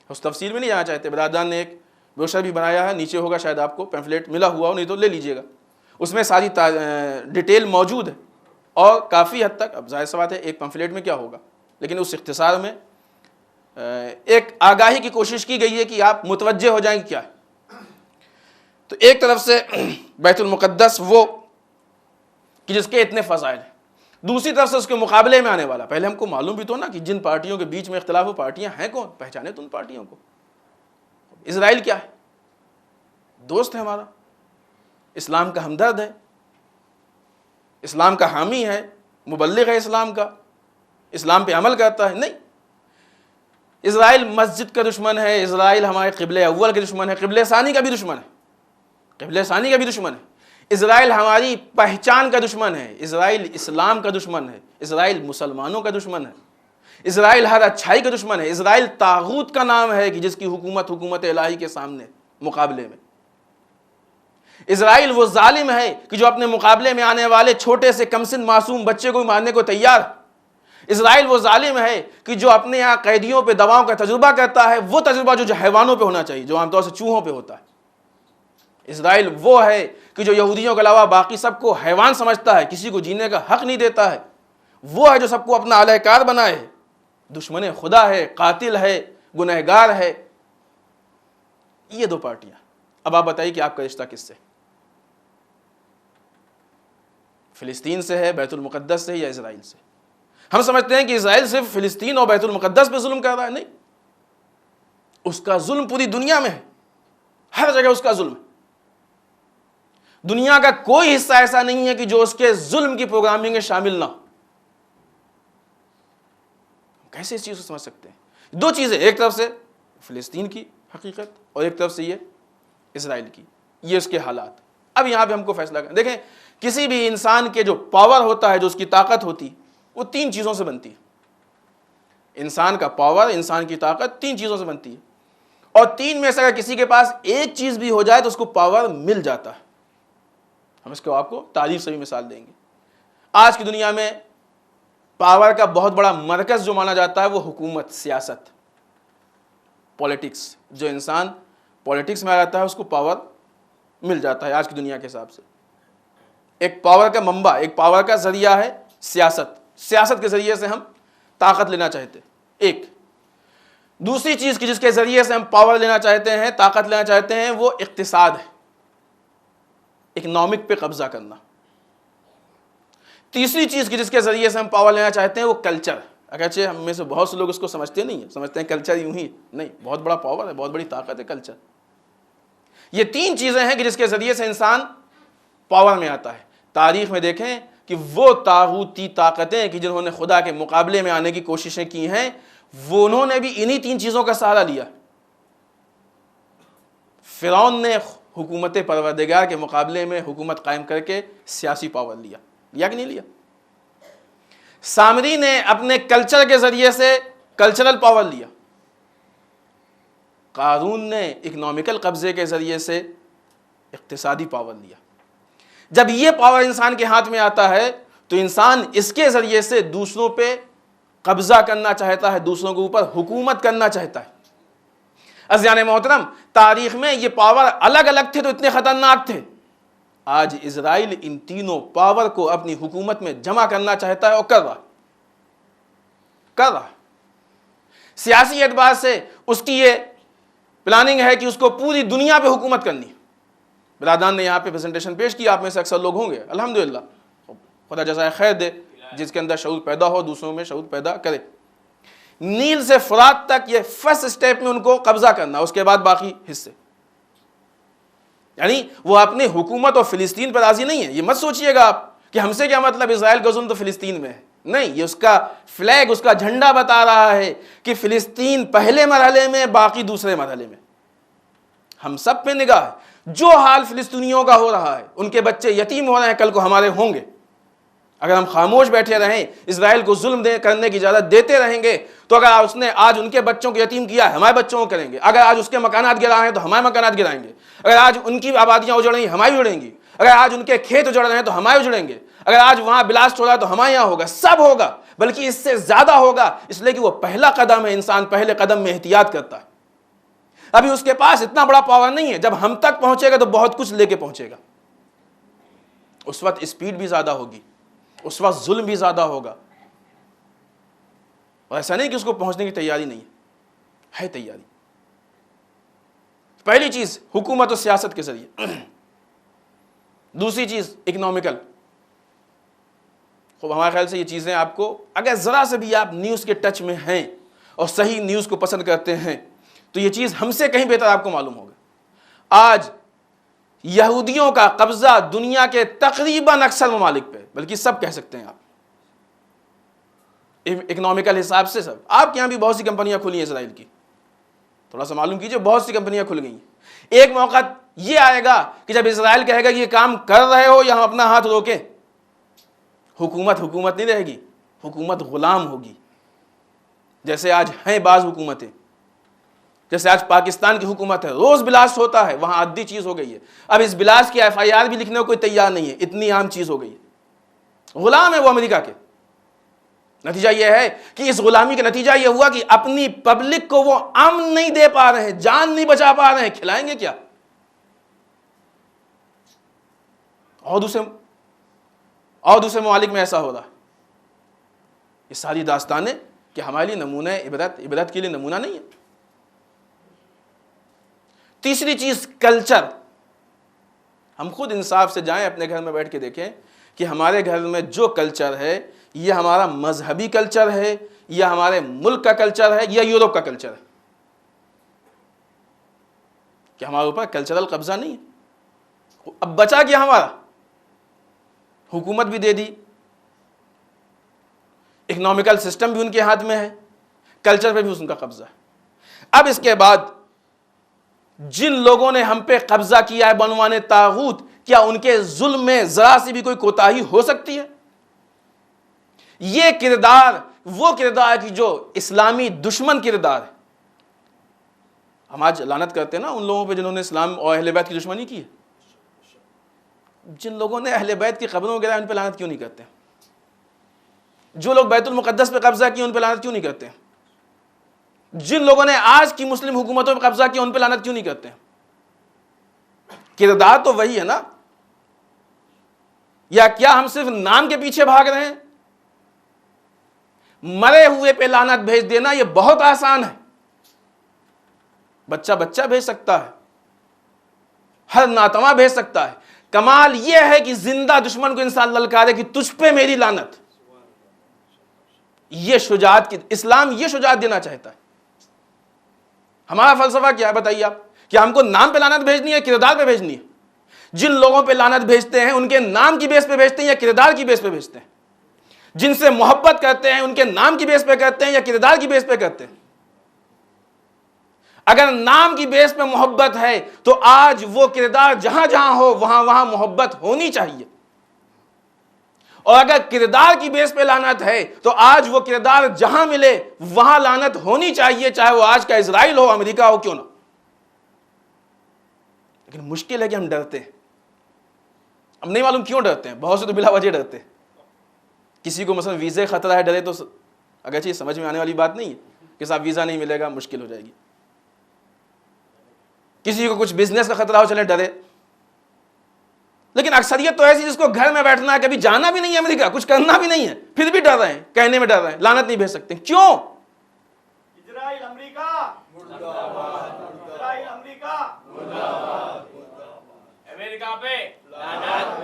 اس تفصیل میں نہیں جانا چاہتے. برادران نے ایک بروشر بھی بنایا ہے، نیچے ہوگا شاید آپ کو پیمفلیٹ ملا ہوا ہو، نہیں تو لے لیجئے گا. اس میں ساری ڈیٹیل موجود ہے اور کافی حد تک. اب ظاہر سی بات ہے ایک پیمفلیٹ میں کیا ہوگا، لیکن اس اختصار میں ایک آگاہی کی کوشش کی گئی ہے کہ آپ متوجہ ہو جائیں کہ کیا ہے. تو ایک طرف سے بیت المقدس وہ کہ جس کے اتنے فضائل ہیں، دوسری طرف سے اس کے مقابلے میں آنے والا. پہلے ہم کو معلوم بھی تو نا کہ جن پارٹیوں کے بیچ میں اختلاف ہو، پارٹیاں ہیں کون، پہچانے تو ان پارٹیوں کو. اسرائیل کیا ہے؟ دوست ہے ہمارا، اسلام کا ہمدرد ہے، اسلام کا حامی ہے، مبلغ ہے اسلام کا، اسلام پہ عمل کرتا ہے. نہیں، اسرائیل مسجد کا دشمن ہے، اسرائیل ہمارے قبلہ اول کے دشمن ہے، قبلہ ثانی کا بھی دشمن ہے، قبلہ ثانی کا بھی دشمن ہے. اسرائیل ہماری پہچان کا دشمن ہے، اسرائیل اسلام کا دشمن ہے، اسرائیل مسلمانوں کا دشمن ہے، اسرائیل ہر اچھائی کا دشمن ہے. اسرائیل طاغوت کا نام ہے کہ جس کی حکومت الہی کے سامنے مقابلے میں. اسرائیل وہ ظالم ہے کہ جو اپنے مقابلے میں آنے والے چھوٹے سے کمسن معصوم بچے کو مارنے کو تیار. اسرائیل وہ ظالم ہے کہ جو اپنے یہاں قیدیوں پہ دواؤں کا تجربہ کرتا ہے، وہ تجربہ جو حیوانوں پہ ہونا چاہیے، جو عام طور سے چوہوں پہ ہوتا ہے. اسرائیل وہ ہے کہ جو یہودیوں کے علاوہ باقی سب کو حیوان سمجھتا ہے، کسی کو جینے کا حق نہیں دیتا ہے. وہ ہے جو سب کو اپنا اعلی کار بنائے، دشمن خدا ہے، قاتل ہے، گنہگار ہے. یہ 2 پارٹیاں. اب آپ بتائیے کہ آپ کا رشتہ کس سے؟ فلسطین سے ہے، بیت المقدس سے، یا اسرائیل سے؟ ہم سمجھتے ہیں کہ اسرائیل صرف فلسطین اور بیت المقدس پہ ظلم کر رہا ہے. نہیں، اس کا ظلم پوری دنیا میں ہے، ہر جگہ اس کا ظلم ہے. دنیا کا کوئی حصہ ایسا نہیں ہے کہ جو اس کے ظلم کی پروگرامنگ میں شامل نہ ہو. کیسے اس چیز کو سمجھ سکتے ہیں؟ 2 چیزیں، ایک طرف سے فلسطین کی حقیقت اور ایک طرف سے یہ اسرائیل کی، یہ اس کے حالات. اب یہاں پہ ہم کو فیصلہ کریں. دیکھیں کسی بھی انسان کے جو پاور ہوتا ہے, جو اس کی طاقت ہوتی, وہ 3 چیزوں سے بنتی ہے. انسان کا پاور, انسان کی طاقت 3 چیزوں سے بنتی ہے, اور 3 میں سے اگر کسی کے پاس ایک چیز بھی ہو جائے تو اس کو پاور مل جاتا ہے. ہم اس کو آپ کو تعریف سے بھی مثال دیں گے. آج کی دنیا میں پاور کا بہت بڑا مرکز جو مانا جاتا ہے وہ حکومت, سیاست, پولیٹکس. جو انسان پولیٹکس میں آ جاتا ہے اس کو پاور مل جاتا ہے آج کی دنیا کے حساب سے. ایک پاور کا منبع, ایک پاور کا ذریعہ ہے سیاست. سیاست کے ذریعے سے ہم طاقت لینا چاہتے ہیں. ایک دوسری چیز کی جس کے ذریعے سے ہم پاور لینا چاہتے ہیں, طاقت لینا چاہتے ہیں, وہ اقتصاد ہے, اکنامک پہ قبضہ کرنا. تیسری چیز کی جس کے ذریعے سے ہم پاور لینا چاہتے ہیں وہ کلچر. اگرچہ ہم میں سے بہت سے لوگ اس کو سمجھتے نہیں ہیں, سمجھتے ہیں کلچر یوں ہی, نہیں, بہت بڑا پاور ہے, بہت بڑی طاقت ہے کلچر. یہ 3 چیزیں ہیں کہ جس کے ذریعے سے انسان پاور میں آتا ہے. تاریخ میں دیکھیں کہ وہ طاغوتی طاقتیں کہ جنہوں نے خدا کے مقابلے میں آنے کی کوششیں کی ہیں, وہ انہوں نے بھی انہی 3 چیزوں کا سہارا لیا. فرعون نے حکومت پروردگار کے مقابلے میں حکومت قائم کر کے سیاسی پاور لیا, لیا کہ نہیں لیا؟ سامری نے اپنے کلچر کے ذریعے سے کلچرل پاور لیا. قارون نے اکنامیکل قبضے کے ذریعے سے اقتصادی پاور لیا. جب یہ پاور انسان کے ہاتھ میں آتا ہے تو انسان اس کے ذریعے سے دوسروں پہ قبضہ کرنا چاہتا ہے, دوسروں کے اوپر حکومت کرنا چاہتا ہے. عزیزان محترم, تاریخ میں یہ پاور الگ الگ تھے تو اتنے خطرناک تھے. آج اسرائیل ان تینوں پاور کو اپنی حکومت میں جمع کرنا چاہتا ہے اور کر رہا. سیاسی اعتبار سے اس کی یہ پلاننگ ہے کہ اس کو پوری دنیا پہ حکومت کرنی ہے. برادران نے یہاں پہ پریزنٹیشن پیش کی, آپ میں سے اکثر لوگ ہوں گے, الحمدللہ, خدا جزائے خیر دے, جس کے اندر شعور پیدا ہو دوسروں میں شعور پیدا کرے. نیل سے فرات تک یہ فرسٹ سٹیپ میں ان کو قبضہ کرنا, اس کے بعد باقی حصے. یعنی وہ اپنی حکومت اور فلسطین پر راضی نہیں ہے. یہ مت سوچئے گا آپ کہ ہم سے کیا مطلب, اسرائیل کا ظلم تو فلسطین میں ہے. نہیں, یہ اس کا فلیگ, اس کا جھنڈا بتا رہا ہے کہ فلسطین پہلے مرحلے میں, باقی دوسرے مرحلے میں. ہم سب پہ نگاہ ہے. جو حال فلسطینیوں کا ہو رہا ہے, ان کے بچے یتیم ہو رہے ہیں, کل کو ہمارے ہوں گے. اگر ہم خاموش بیٹھے رہیں, اسرائیل کو ظلم کرنے کی اجازت دیتے رہیں گے, تو اگر اس نے آج ان کے بچوں کو یتیم کیا ہے, ہمارے بچوں کو کریں گے. اگر آج اس کے مکانات گرائے ہیں تو ہمارے مکانات گرائیں گے. اگر آج ان کی آبادیاں اجڑ رہی ہیں, ہماری اجڑیں گی. اگر آج ان کے کھیت اجڑ رہے ہیں تو ہمارے اجڑیں گے. اگر آج وہاں بلاسٹ ہو رہا ہے تو ہمارے یہاں ہوگا. سب ہوگا, بلکہ اس سے زیادہ ہوگا, اس لیے کہ وہ پہلا قدم ہے. انسان پہلے قدم میں احتیاط کرتا ہے. ابھی اس کے پاس اتنا بڑا پاور نہیں ہے. جب ہم تک پہنچے گا تو بہت کچھ لے کے پہنچے گا. اس وقت اسپیڈ بھی زیادہ ہوگی, اس وقت ظلم بھی زیادہ ہوگا. اور ایسا نہیں کہ اس کو پہنچنے کی تیاری نہیں ہے تیاری. پہلی چیز حکومت و سیاست کے ذریعے. دوسری چیز اکنامیکل. خوب ہمارے خیال سے یہ چیزیں آپ کو, اگر ذرا سے بھی آپ نیوز کے ٹچ میں ہیں اور صحیح نیوز کو پسند کرتے ہیں, تو یہ چیز ہم سے کہیں بہتر آپ کو معلوم ہوگا. آج یہودیوں کا قبضہ دنیا کے تقریباً اکثر ممالک پہ, بلکہ سب کہہ سکتے ہیں آپ, اکنامیکل حساب سے سب. آپ کے یہاں بھی بہت سی کمپنیاں کھلی ہیں اسرائیل کی, تھوڑا سا معلوم کیجئے, بہت سی کمپنیاں کھل گئی ہیں. ایک موقع یہ آئے گا کہ جب اسرائیل کہے گا کہ یہ کام کر رہے ہو یا ہم اپنا ہاتھ روکیں. حکومت نہیں رہے گی, حکومت غلام ہوگی. جیسے آج ہیں بعض حکومتیں, جیسے آج پاکستان کی حکومت ہے, روز بلاسٹ ہوتا ہے, وہاں عادی چیز ہو گئی ہے. اب اس بلاسٹ کی FIR بھی لکھنے کو کوئی تیار نہیں ہے, اتنی عام چیز ہو گئی ہے. غلام ہے وہ امریکہ کے. نتیجہ یہ ہے کہ اس غلامی کا نتیجہ یہ ہوا کہ اپنی پبلک کو وہ امن نہیں دے پا رہے ہیں, جان نہیں بچا پا رہے ہیں, کھلائیں گے کیا؟ اور دوسرے ممالک میں ایسا ہو رہا ہے. یہ ساری داستانیں کہ ہمارے لیے نمونہ عبرت کے لیے نمونہ نہیں ہے. تیسری چیز کلچر. ہم خود انصاف سے جائیں, اپنے گھر میں بیٹھ کے دیکھیں کہ ہمارے گھر میں جو کلچر ہے, یہ ہمارا مذہبی کلچر ہے, یا ہمارے ملک کا کلچر ہے, یا یورپ کا کلچر ہے. کہ ہمارے اوپر کلچرل قبضہ نہیں ہے. اب بچا کیا ہمارا؟ حکومت بھی دے دی, اکنامیکل سسٹم بھی ان کے ہاتھ میں ہے, کلچر پہ بھی ان کا قبضہ ہے. اب اس کے بعد جن لوگوں نے ہم پہ قبضہ کیا ہے بنوانے طاغوت, کیا ان کے ظلم میں ذرا سی بھی کوئی کوتاہی ہو سکتی ہے؟ یہ کردار وہ کردار کی جو اسلامی دشمن کردار ہے. ہم آج لعنت کرتے ہیں نا ان لوگوں پہ جنہوں نے اسلام اور اہل بیت کی دشمنی کی ہے. جن لوگوں نے اہل بیت کی قبروں وغیرہ ان پہ لعنت کیوں نہیں کرتے؟ جو لوگ بیت المقدس پہ قبضہ کیا ان پہ لعنت کیوں نہیں کرتے؟ جن لوگوں نے آج کی مسلم حکومتوں پہ قبضہ کیا ان پہ لعنت کیوں نہیں کرتے؟ کردار تو وہی ہے نا. یا کیا ہم صرف نام کے پیچھے بھاگ رہے ہیں؟ مرے ہوئے پہ لعنت بھیج دینا یہ بہت آسان ہے. بچہ بچہ بھیج سکتا ہے, ہر ناتواں بھیج سکتا ہے. کمال یہ ہے کہ زندہ دشمن کو انسان للکارے کہ تجھ پہ میری لعنت. یہ شجاعت کی اسلام یہ شجاعت دینا چاہتا ہے. ہمارا فلسفہ کیا ہے بتائیے آپ؟ کیا ہم کو نام پہ لعنت بھیجنی ہے, کردار پہ بھیجنی ہے؟ جن لوگوں پہ لعنت بھیجتے ہیں ان کے نام کی بیس پہ بھیجتے ہیں یا کردار کی بیس پہ بھیجتے ہیں؟ جن سے محبت کرتے ہیں ان کے نام کی بیس پہ کرتے ہیں یا کردار کی بیس پہ کرتے ہیں؟ اگر نام کی بیس پہ محبت ہے تو آج وہ کردار جہاں جہاں ہو وہاں وہاں محبت ہونی چاہیے. اور اگر کردار کی بیس پہ لعنت ہے تو آج وہ کردار جہاں ملے وہاں لعنت ہونی چاہیے, چاہے وہ آج کا اسرائیل ہو, امریکہ ہو, کیوں نہ. لیکن مشکل ہے کہ ہم ڈرتے ہیں. ہم نہیں معلوم کیوں ڈرتے ہیں. بہت سے تو بلا وجہ ڈرتے ہیں. کسی کو مثلا ویزے خطرہ ہے ڈرے تو اگرچہ یہ سمجھ میں آنے والی بات نہیں ہے کہ صاحب ویزا نہیں ملے گا مشکل ہو جائے گی. کسی کو کچھ بزنس کا خطرہ ہو چلے ڈرے. لیکن اکثریت تو ایسی جس کو گھر میں بیٹھنا ہے, کبھی جانا بھی نہیں ہے امریکہ, کچھ کرنا بھی نہیں ہے, پھر بھی ڈر رہے ہیں, کہنے میں ڈر رہے ہیں, لعنت نہیں بھیج سکتے. کیوں؟ اسرائیل امریکہ مرد آباد, اسرائیل امریکہ مرد آباد, امریکہ پہ لعنت,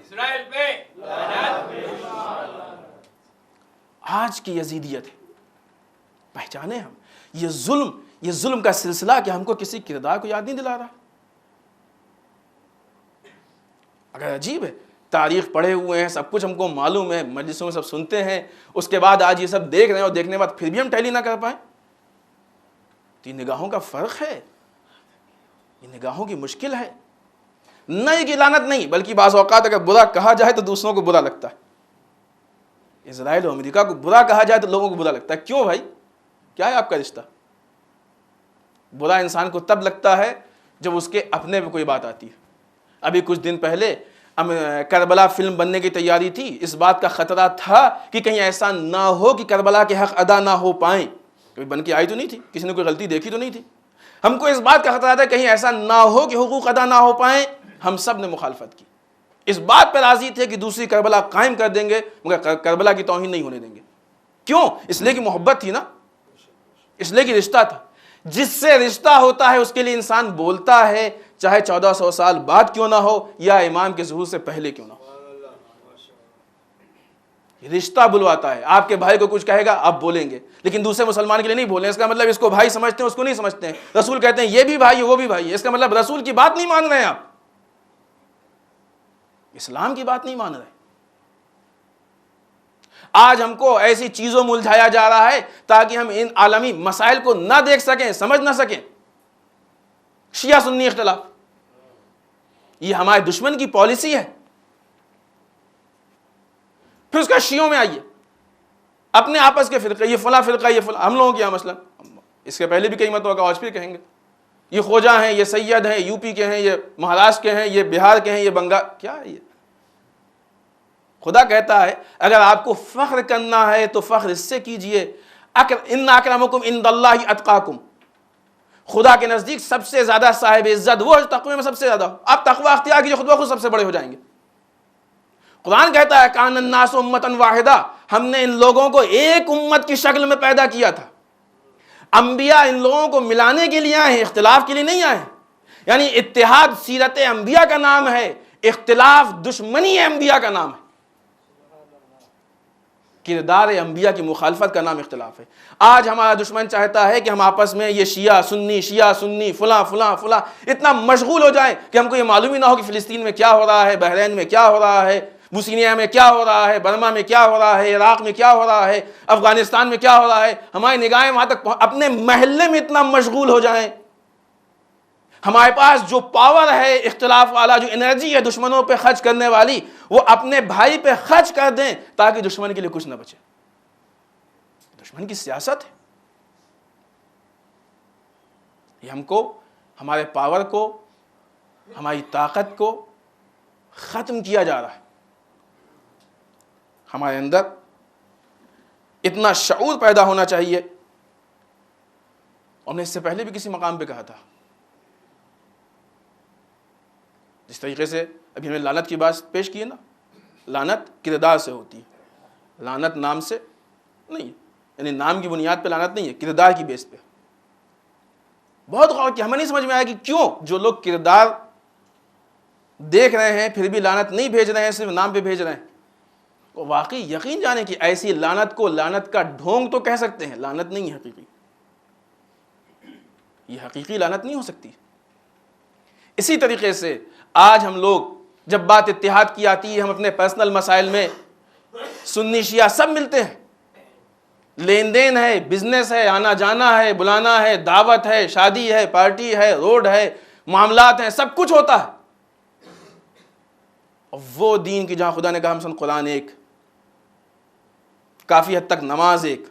اسرائیل پہ لعنت. آج کی یزیدیت ہے. پہچانے ہم یہ ظلم کا سلسلہ کہ ہم کو کسی کردار کو یاد نہیں دلا رہا. اگر عجیب ہے, تاریخ پڑھے ہوئے ہیں, سب کچھ ہم کو معلوم ہے, مجلسوں میں سب سنتے ہیں, اس کے بعد آج یہ سب دیکھ رہے ہیں اور دیکھنے کے بعد پھر بھی ہم ٹیلی نہ کر پائیں. تو یہ نگاہوں کا فرق ہے, یہ نگاہوں کی مشکل ہے. نہیں کہ لعنت نہیں, بلکہ بعض اوقات اگر برا کہا جائے تو دوسروں کو برا لگتا ہے. اسرائیل اور امریکہ کو برا کہا جائے تو لوگوں کو برا لگتا ہے. کیوں بھائی؟ کیا ہے آپ کا رشتہ؟ برا انسان کو تب لگتا ہے جب اس کے اپنے پہ کوئی بات آتی ہے. ابھی کچھ دن پہلے کربلا فلم بننے کی تیاری تھی. اس بات کا خطرہ تھا کہ کہیں ایسا نہ ہو کہ کربلا کے حق ادا نہ ہو پائیں. کبھی بن کے آئی تو نہیں تھی, کسی نے کوئی غلطی دیکھی تو نہیں تھی. ہم کو اس بات کا خطرہ تھا کہیں ایسا نہ ہو کہ حقوق ادا نہ ہو پائیں. ہم سب نے مخالفت کی. اس بات پہ راضی تھے کہ دوسری کربلا قائم کر دیں گے, مگر کربلا کی توہین نہیں ہونے دیں گے. کیوں؟ اس لیے کہ محبت تھی نا, اس لیے کہ رشتہ تھا. جس سے رشتہ ہوتا ہے اس کے لیے انسان بولتا ہے, چاہے 1400 سال بعد کیوں نہ ہو یا امام کے ظہور سے پہلے کیوں نہ ہو. رشتہ بلواتا ہے. آپ کے بھائی کو کچھ کہے گا آپ بولیں گے, لیکن دوسرے مسلمان کے لیے نہیں بولیں. اس کا مطلب اس کو بھائی سمجھتے ہیں, اس کو نہیں سمجھتے ہیں. رسول کہتے ہیں یہ بھی بھائی ہے وہ بھی بھائی ہے, اس کا مطلب رسول کی بات نہیں مان رہے ہیں, آپ اسلام کی بات نہیں مان رہے. آج ہم کو ایسی چیزوں میں الجھایا جا رہا ہے تاکہ ہم ان عالمی مسائل کو نہ دیکھ سکیں, سمجھ نہ سکیں. شیعہ سنی اختلاف یہ ہمارے دشمن کی پالیسی ہے. پھر اس کا شیعوں میں آئیے, اپنے آپس کے فرقے, یہ فلاں فرقہ یہ فلاں. ہم لوگوں کی مسئلہ اس کے پہلے بھی کئی مرتبہ آج پھر کہیں گے, یہ خواجہ ہیں, یہ سید ہیں, یو پی کے ہیں, یہ مہاراشٹر کے ہیں, یہ بہار کے ہیں, یہ بنگال. کیا ہے یہ؟ خدا کہتا ہے اگر آپ کو فخر کرنا ہے تو فخر اس سے کیجئے, ان اکرمکم عند اللہ اتقاکم. خدا کے نزدیک سب سے زیادہ صاحب عزت وہ تقوی میں سب سے زیادہ ہو. آپ تقوی اختیار کیجئے, خود بخود سب سے بڑے ہو جائیں گے. قرآن کہتا ہے کان الناس امتا واحدہ, ہم نے ان لوگوں کو ایک امت کی شکل میں پیدا کیا تھا. انبیاء ان لوگوں کو ملانے کے لیے آئے ہیں, اختلاف کے لیے نہیں آئے ہیں. یعنی اتحاد سیرت انبیاء کا نام ہے, اختلاف دشمنی انبیاء کا نام ہے. کردار انبیاء کی مخالفت کا نام اختلاف ہے. آج ہمارا دشمن چاہتا ہے کہ ہم آپس میں یہ شیعہ سنی فلاں فلاں فلاں اتنا مشغول ہو جائیں کہ ہم کو یہ معلوم ہی نہ ہو کہ فلسطین میں کیا ہو رہا ہے, بحرین میں کیا ہو رہا ہے, بوسنیا میں کیا ہو رہا ہے, برما میں کیا ہو رہا ہے, عراق میں کیا ہو رہا ہے, افغانستان میں کیا ہو رہا ہے. ہماری نگاہیں وہاں تک, اپنے محلے میں اتنا مشغول ہو جائیں. ہمارے پاس جو پاور ہے اختلاف والا، جو انرجی ہے دشمنوں پہ خرچ کرنے والی، وہ اپنے بھائی پہ خرچ کر دیں تاکہ دشمن کے لیے کچھ نہ بچے. دشمن کی سیاست ہے. یہ ہم کو، ہمارے پاور کو، ہماری طاقت کو ختم کیا جا رہا ہے. ہمارے اندر اتنا شعور پیدا ہونا چاہیے. اور میں اس سے پہلے بھی کسی مقام پہ کہا تھا، جس طریقے سے ابھی ہمیں لعنت کی بات پیش کی ہے نا، لعنت کردار سے ہوتی ہے، لعنت نام سے نہیں ہے، یعنی نام کی بنیاد پہ لعنت نہیں ہے، کردار کی بیس پہ. بہت غور کیا، ہمیں نہیں سمجھ میں آیا کہ کیوں جو لوگ کردار دیکھ رہے ہیں پھر بھی لعنت نہیں بھیج رہے ہیں، صرف نام پہ بھیج رہے ہیں. وہ واقعی یقین جانے کہ ایسی لعنت کو لعنت کا ڈھونگ تو کہہ سکتے ہیں، لعنت نہیں ہے حقیقی. یہ حقیقی لعنت نہیں ہو سکتی. اسی طریقے سے آج ہم لوگ جب بات اتحاد کی آتی ہے، ہم اپنے پرسنل مسائل میں سنی شیعہ سب ملتے ہیں، لین دین ہے، بزنس ہے، آنا جانا ہے، بلانا ہے، دعوت ہے، شادی ہے، پارٹی ہے، روڈ ہے، معاملات ہیں، سب کچھ ہوتا ہے. اور وہ دین کی جہاں خدا نے کہا مثلا قرآن ایک، کافی حد تک نماز ایک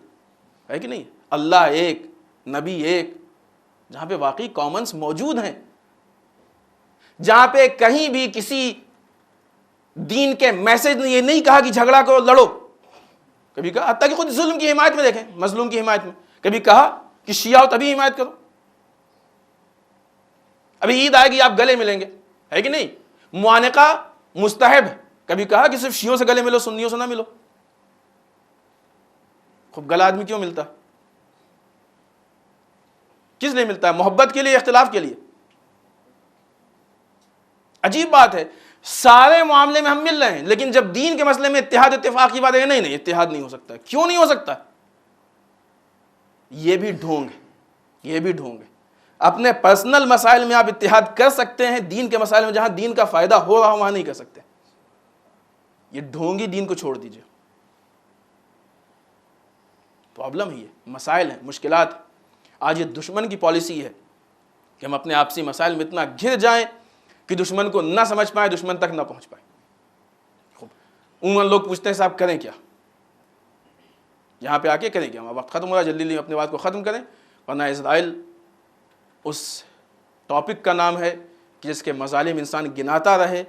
ہے کہ نہیں، اللہ ایک، نبی ایک، جہاں پہ واقعی کامنس موجود ہیں، جہاں پہ کہیں بھی کسی دین کے میسج نے یہ نہیں کہا کہ جھگڑا کرو، لڑو. کبھی کہا حتیٰ کہ خود ظلم کی حمایت میں دیکھیں، مظلوم کی حمایت میں کبھی کہا کہ شیعہ ہو تبھی حمایت کرو. ابھی عید آئے گی آپ گلے ملیں گے، ہے کہ نہیں، معانقہ مستحب، کبھی کہا کہ صرف شیعوں سے گلے ملو، سنیوں سے نہ ملو. خوب گلا آدمی کیوں ملتا؟ کس لیے ملتا ہے؟ محبت کے لیے، اختلاف کے لیے؟ عجیب بات ہے، سارے معاملے میں ہم مل رہے ہیں، لیکن جب دین کے مسئلے میں اتحاد اتفاق کی بات ہے، نہیں اتحاد نہیں ہو سکتا. کیوں نہیں ہو سکتا؟ یہ بھی ڈھونگ ہے، یہ بھی ڈھونگ ہے. اپنے پرسنل مسائل میں آپ اتحاد کر سکتے ہیں، دین کے مسائل میں جہاں دین کا فائدہ ہو رہا ہو وہاں نہیں کر سکتے. یہ ڈھونگی دین کو چھوڑ دیجئے. پرابلم ہی ہے، مسائل ہیں، مشکلات ہیں. آج یہ دشمن کی پالیسی ہے کہ ہم اپنے آپسی مسائل میں اتنا گھر جائیں کہ دشمن کو نہ سمجھ پائیں، دشمن تک نہ پہنچ پائیں. عموماً لوگ پوچھتے ہیں صاحب کریں کیا؟ یہاں پہ آ کے کریں کیا؟ وقت ختم ہو رہا ہے، جلدی اپنے بات کو ختم کریں، ورنہ اسرائیل اس ٹاپک کا نام ہے کہ جس کے مظالم انسان گناتا رہے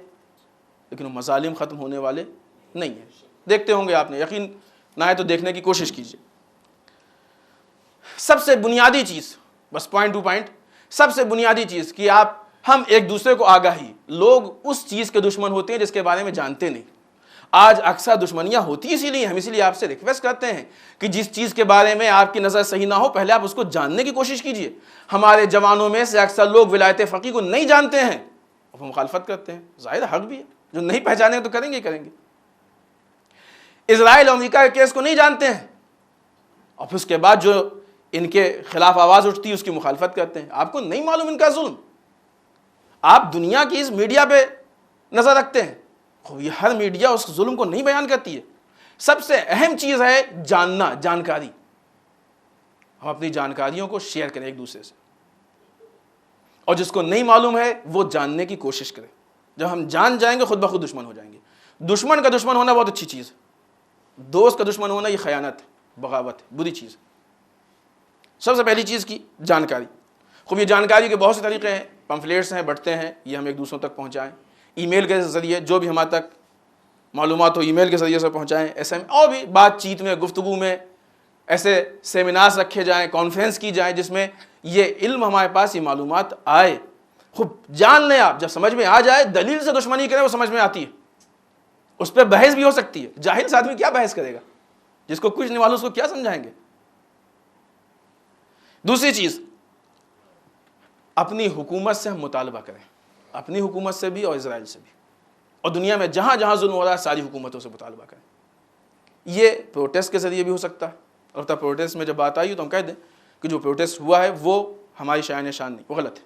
لیکن وہ مظالم ختم ہونے والے نہیں ہیں. دیکھتے ہوں گے آپ نے، یقین نہ ہے تو دیکھنے کی کوشش کیجیے. سب سے بنیادی چیز، بس پوائنٹ ٹو پوائنٹ، سب سے بنیادی چیز کہ ہم ایک دوسرے کو آگاہی. لوگ اس چیز کے دشمن ہوتے ہیں جس کے بارے میں جانتے نہیں. آج اکثر دشمنیاں ہوتی اسی لیے، ہم اسی لیے آپ سے ریکویسٹ کرتے ہیں کہ جس چیز کے بارے میں آپ کی نظر صحیح نہ ہو پہلے آپ اس کو جاننے کی کوشش کیجیے. ہمارے جوانوں میں سے اکثر لوگ ولایت فقیہ کو نہیں جانتے ہیں، وہ مخالفت کرتے ہیں. ظاہر حق بھی ہے، جو نہیں پہچانے تو کریں گے ہی کریں گے. اسرائیل اور امریکہ کے کیس کو نہیں جانتے ہیں اور پھر اس کے بعد جو ان کے خلاف آواز اٹھتی ہے اس کی مخالفت کرتے ہیں. آپ کو نہیں معلوم ان کا ظلم. آپ دنیا کی اس میڈیا پہ نظر رکھتے ہیں، یہ ہر میڈیا اس ظلم کو نہیں بیان کرتی ہے. سب سے اہم چیز ہے جاننا، جانکاری. ہم اپنی جانکاریوں کو شیئر کریں ایک دوسرے سے، اور جس کو نہیں معلوم ہے وہ جاننے کی کوشش کریں. جب ہم جان جائیں گے خود بخود دشمن ہو جائیں گے. دشمن کا دشمن ہونا بہت اچھی چیز ہے، دوست کا دشمن ہونا یہ خیانت ہے، بغاوت ہے، بری چیز ہے. سب سے پہلی چیز کی جانکاری. خوب یہ جانکاری کے بہت سے طریقے ہیں، پمفلیٹس ہیں، بٹتے ہیں، یہ ہم ایک دوسروں تک پہنچائیں. ای میل کے ذریعے جو بھی ہمارے تک معلومات ہو ای میل کے ذریعے سے پہنچائیں. اور بھی بات چیت میں، گفتگو میں ایسے سیمینارز رکھے جائیں، کانفرنس کی جائیں جس میں یہ علم ہمارے پاس، یہ معلومات آئے. خوب جان لیں آپ، جب سمجھ میں آ جائے دلیل سے دشمنی کریں وہ سمجھ میں آتی ہے، اس پہ بحث بھی ہو سکتی ہے. جاہل سے آدمی کیا بحث کرے گا؟ جس کو کچھ نہیں معلوم اس کو کیا سمجھائیں گے؟ دوسری چیز، اپنی حکومت سے ہم مطالبہ کریں، اپنی حکومت سے بھی اور اسرائیل سے بھی، اور دنیا میں جہاں جہاں ظلم ہو رہا ہے ساری حکومتوں سے مطالبہ کریں. یہ پروٹیسٹ کے ذریعے بھی ہو سکتا ہے. البتہ پروٹیسٹ میں جب بات آئی تو ہم کہہ دیں کہ جو پروٹیسٹ ہوا ہے وہ ہماری شان شان نہیں، وہ غلط ہے.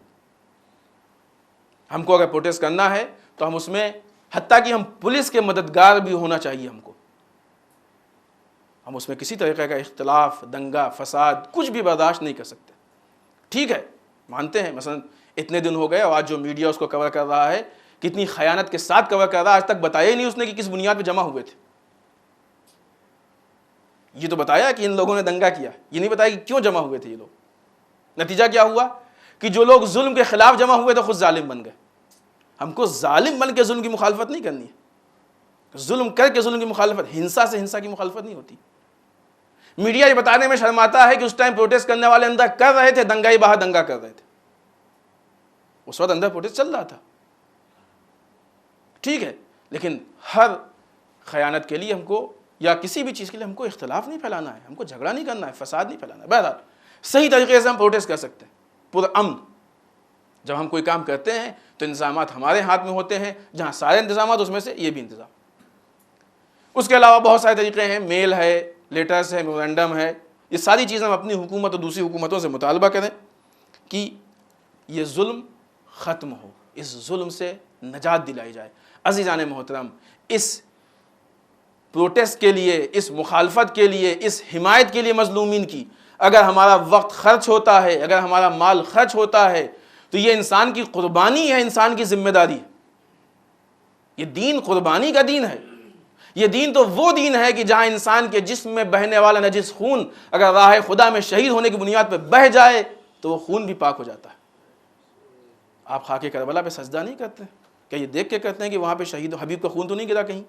ہم کو اگر پروٹیسٹ کرنا ہے تو ہم اس میں حتیٰ کہ ہم پولیس کے مددگار بھی ہونا چاہیے. ہم اس میں کسی طریقے کا اختلاف، دنگا، فساد کچھ بھی برداشت نہیں کر سکتے. ٹھیک ہے، مانتے ہیں مثلا اتنے دن ہو گئے اور آج جو میڈیا اس کو کور کر رہا ہے کتنی خیانت کے ساتھ کور کر رہا ہے، آج تک بتایا ہی نہیں اس نے کہ کس بنیاد پہ جمع ہوئے تھے۔ یہ تو بتایا کہ ان لوگوں نے دنگا کیا، یہ نہیں بتایا کہ کیوں جمع ہوئے تھے یہ لوگ۔ نتیجہ کیا ہوا کہ جو لوگ ظلم کے خلاف جمع ہوئے تو خود ظالم بن گئے۔ ہم کو ظالم بن کے ظلم کی مخالفت نہیں کرنی ہے، ظلم کر کے ظلم کی مخالفت، ہنسا سے ہنسا کی مخالفت نہیں ہوتی۔ میڈیا یہ بتانے میں شرماتا ہے کہ اس ٹائم پروٹیسٹ کرنے والے اندر کر رہے تھے، دنگائی باہر دنگا کر رہے تھے، اس وقت اندر پروٹیسٹ چل رہا تھا، ٹھیک ہے، لیکن ہر خیانت کے لیے ہم کو یا کسی بھی چیز کے لیے ہم کو اختلاف نہیں پھیلانا ہے، ہم کو جھگڑا نہیں کرنا ہے، فساد نہیں پھیلانا ہے۔ بہرحال صحیح طریقے سے ہم پروٹیسٹ کر سکتے ہیں پرامن۔ جب ہم کوئی کام کرتے ہیں تو انتظامات ہمارے ہاتھ میں ہوتے ہیں، جہاں سارے انتظامات اس میں سے یہ بھی انتظام۔ اس کے علاوہ بہت سارے طریقے ہیں، میل ہے، لیٹرز ہے، میمورینڈم ہے، یہ ساری چیزیں ہم اپنی حکومت اور دوسری حکومتوں سے مطالبہ کریں کہ یہ ظلم ختم ہو، اس ظلم سے نجات دلائی جائے۔ عزیزان محترم، اس پروٹیسٹ کے لیے، اس مخالفت کے لیے، اس حمایت کے لیے مظلومین کی اگر ہمارا وقت خرچ ہوتا ہے، اگر ہمارا مال خرچ ہوتا ہے تو یہ انسان کی قربانی ہے، انسان کی ذمہ داری ہے۔ یہ دین قربانی کا دین ہے۔ یہ دین تو وہ دین ہے کہ جہاں انسان کے جسم میں بہنے والا نجس خون اگر راہ خدا میں شہید ہونے کی بنیاد پہ بہہ جائے تو وہ خون بھی پاک ہو جاتا ہے۔ آپ خاک کربلا پہ سجدہ نہیں کرتے؟ کیا یہ دیکھ کے کرتے ہیں کہ وہاں پہ شہید حبیب کا خون تو نہیں گرا کہیں،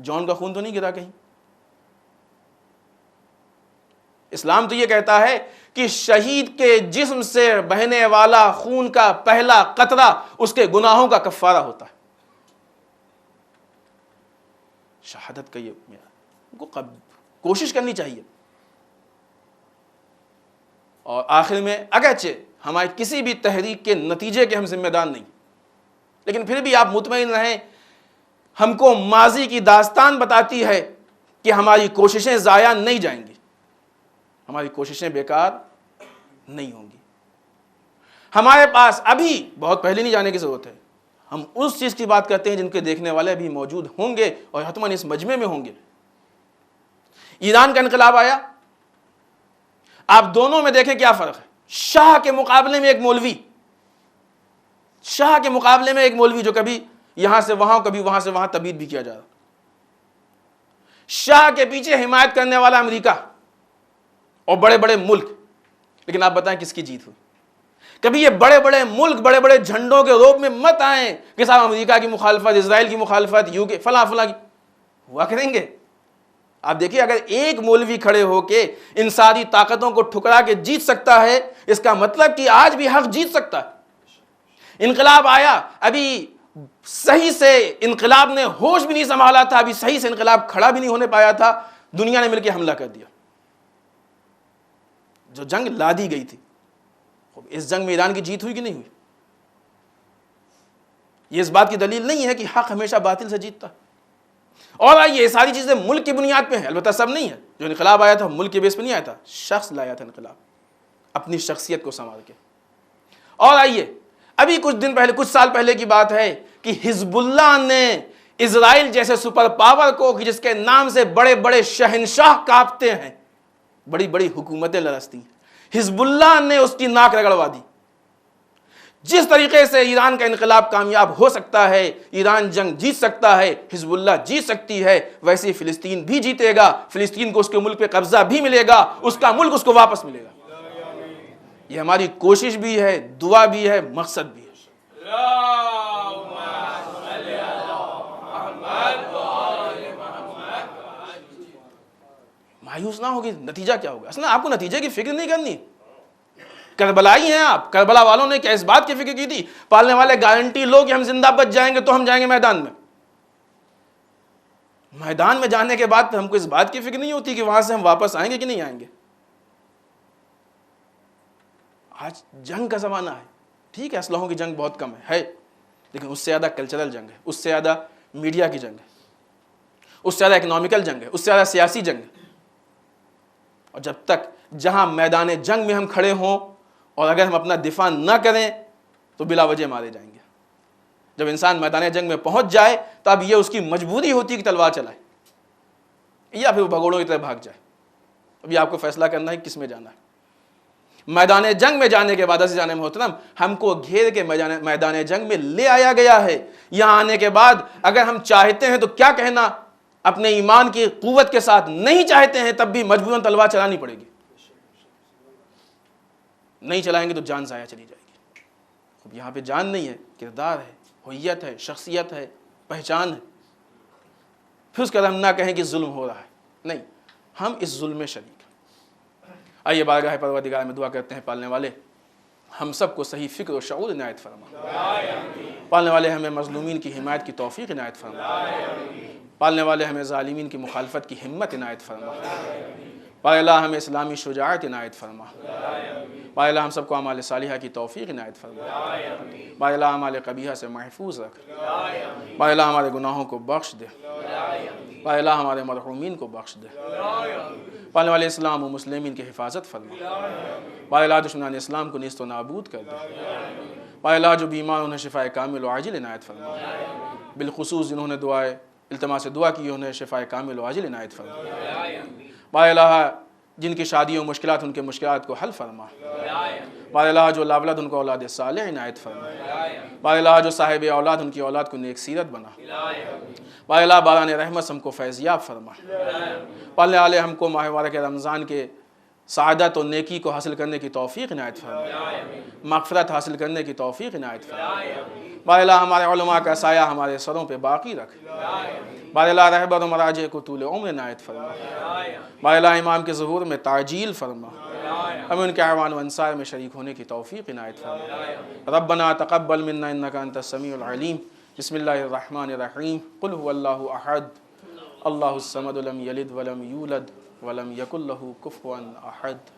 جان کا خون تو نہیں گرا کہیں؟ اسلام تو یہ کہتا ہے کہ شہید کے جسم سے بہنے والا خون کا پہلا قطرہ اس کے گناہوں کا کفارہ ہوتا ہے۔ شہادت کا یہ کوشش کرنی چاہیے۔ اور آخر میں اگرچہ ہمارے کسی بھی تحریک کے نتیجے کے ہم ذمہ دار نہیں، لیکن پھر بھی آپ مطمئن رہیں، ہم کو ماضی کی داستان بتاتی ہے کہ ہماری کوششیں ضائع نہیں جائیں گی، ہماری کوششیں بیکار نہیں ہوں گی۔ ہمارے پاس ابھی بہت پہلے نہیں جانے کی ضرورت ہے، ہم اس چیز کی بات کرتے ہیں جن کے دیکھنے والے بھی موجود ہوں گے اور حتماً اس مجمع میں ہوں گے۔ ایران کا انقلاب آیا، آپ دونوں میں دیکھیں کیا فرق ہے۔ شاہ کے مقابلے میں ایک مولوی، شاہ کے مقابلے میں ایک مولوی جو کبھی یہاں سے وہاں کبھی وہاں سے وہاں تبعید بھی کیا جا رہا، شاہ کے پیچھے حمایت کرنے والا امریکہ اور بڑے بڑے ملک۔ لیکن آپ بتائیں کس کی جیت ہوئی؟ کبھی یہ بڑے بڑے ملک بڑے بڑے جھنڈوں کے روپ میں مت آئیں کہ صاحب امریکہ کی مخالفت، اسرائیل کی مخالفت، یو کے فلاں فلاں کی ہوا کریں گے۔ آپ دیکھیے اگر ایک مولوی کھڑے ہو کے ان ساری طاقتوں کو ٹھکرا کے جیت سکتا ہے، اس کا مطلب کہ آج بھی حق جیت سکتا ہے۔ انقلاب آیا، ابھی صحیح سے انقلاب نے ہوش بھی نہیں سنبھالا تھا، ابھی صحیح سے انقلاب کھڑا بھی نہیں ہونے پایا تھا، دنیا نے مل کے حملہ کر دیا۔ جو جنگ لا دی گئی تھی، اس جنگ میں ایران کی جیت ہوئی کہ نہیں ہوئی؟ یہ اس بات کی دلیل نہیں ہے کہ حق ہمیشہ باطل سے جیتتا۔ اور آئیے یہ ساری چیزیں ملک کی بنیاد پہ ہیں، البتہ سب نہیں ہے۔ جو انقلاب آیا تھا ملک کے بیس پہ نہیں آیا تھا، شخص لایا تھا انقلاب اپنی شخصیت کو سنبھال کے۔ اور آئیے ابھی کچھ دن پہلے، کچھ سال پہلے کی بات ہے کہ حزب اللہ نے اسرائیل جیسے سپر پاور کو، جس کے نام سے بڑے بڑے شہنشاہ کانپتے ہیں، بڑی بڑی حکومتیں لرزتی ہیں، حزب اللہ نے اس کی ناک رگڑوا دی۔ جس طریقے سے ایران کا انقلاب کامیاب ہو سکتا ہے، ایران جنگ جیت سکتا ہے، حزب اللہ جیت سکتی ہے، ویسے فلسطین بھی جیتے گا، فلسطین کو اس کے ملک پہ قبضہ بھی ملے گا، اس کا ملک اس کو واپس ملے گا۔ یہ ہماری کوشش بھی ہے، دعا بھی ہے، مقصد بھی ہے۔ مایوس نہ ہوگی، نتیجہ کیا ہوگا؟ اصلا آپ کو نتیجے کی فکر نہیں کرنی۔ کربلائی ہیں آپ، کربلا والوں نے کیا اس بات کی فکر کی تھی؟ پالنے والے گارنٹی لو کہ ہم زندہ بچ جائیں گے تو ہم جائیں گے میدان میں۔ میدان میں جانے کے بعد ہم کو اس بات کی فکر نہیں ہوتی کہ وہاں سے ہم واپس آئیں گے کہ نہیں آئیں گے۔ آج جنگ کا زمانہ ہے، ٹھیک ہے اسلحوں کی جنگ بہت کم ہے، لیکن اس سے زیادہ کلچرل جنگ ہے، اس سے زیادہ میڈیا کی جنگ ہے، اس سے زیادہ اکنامیکل جنگ ہے، اس سے زیادہ سیاسی جنگ ہے۔ اور جب تک جہاں میدان جنگ میں ہم کھڑے ہوں اور اگر ہم اپنا دفاع نہ کریں تو بلا وجہ مارے جائیں گے۔ جب انسان میدان جنگ میں پہنچ جائے تو اب یہ اس کی مجبوری ہوتی ہے کہ تلوار چلائے یا پھر وہ بھگوڑوں کی طرح بھاگ جائے۔ ابھی آپ کو فیصلہ کرنا ہے کس میں جانا ہے۔ میدان جنگ میں جانے کے بعد عزیزان محترم ہم کو گھیر کے میدان جنگ میں لے آیا گیا ہے. یہاں آنے کے بعد اگر ہم چاہتے ہیں تو کیا کہنا اپنے ایمان کی قوت کے ساتھ نہیں چاہتے ہیں تب بھی مجبوراً تلوار چلانی پڑے گی. نہیں چلائیں گے تو جان ضائع چلی جائے گی. اب یہاں پہ جان نہیں ہے، کردار ہے، ہویت ہے، شخصیت ہے، پہچان ہے. پھر اس کے بعد ہم نہ کہیں کہ ظلم ہو رہا ہے. نہیں، ہم اس ظلم میں شریک ہیں. آئیے بارگاہ پروردگار میں دعا کرتے ہیں پالنے والے ہم سب کو صحیح فکر و شعور عنایت فرما. پالنے والے ہمیں مظلومین کی حمایت کی توفیق عنایت فرما. پالنے والے ہمیں ظالمین کی مخالفت کی ہمت عنایت فرما. پالے اللہ ہمیں اسلامی شجاعت عنایت فرما. پالے اللہ ہم سب کو اعمال صالحہ کی توفیق عنایت فرما. پالے اللہ اعمال قبیحہ سے محفوظ رکھ. پالے اللہ ہمارے گناہوں کو بخش دے. پالے اللہ ہمارے مرحومین کو بخش دے. پالنے والے اسلام و مسلمین کی حفاظت فرما. پالے اللہ دشمنان اسلام کو نیست و نابود کر دے. پالے اللہ جو بیمار انہیں شفاء کامل و عاجل عنایت فرما. بالخصوص جنہوں نے التماس دعا کی انہیں شفاء کامل و عاجل عنایت فرما. پالے اللہ جن کی شادیوں مشکلات ان کے مشکلات کو حل فرما. پالے اللہ جو لاولد ان کو اولاد صالح عنایت فرما. پالے اللہ جو صاحب اولاد ان کی اولاد کو نیک سیرت بنا. پالے اللہ باران رحمت ہم کو فیضیاب فرما. پالنے والے ہم کو ماہ مبارک رمضان کے سعادت و نیکی کو حاصل کرنے کی توفیق عنایت فرما. مغفرت حاصل کرنے کی توفیق عنایت فرما. پالے اللہ ہمارے علماء کا سایہ ہمارے سروں پہ باقی رکھ. پالے اللہ رہبر و مراجع کو طول عمر عنایت فرما. پالے اللہ امام کے ظہور میں تعجیل فرما. ہمیں ان کے اعوان و انصار میں شریک ہونے کی توفیق عنایت فرما. ربنا تقبل منا انک انت السمیع العلیم. بسم اللہ الرحمن الرحیم. قل هو اللہ احد اللہ الصمد لم یلد ولم یولد ولم یکن لہ کفوا احد.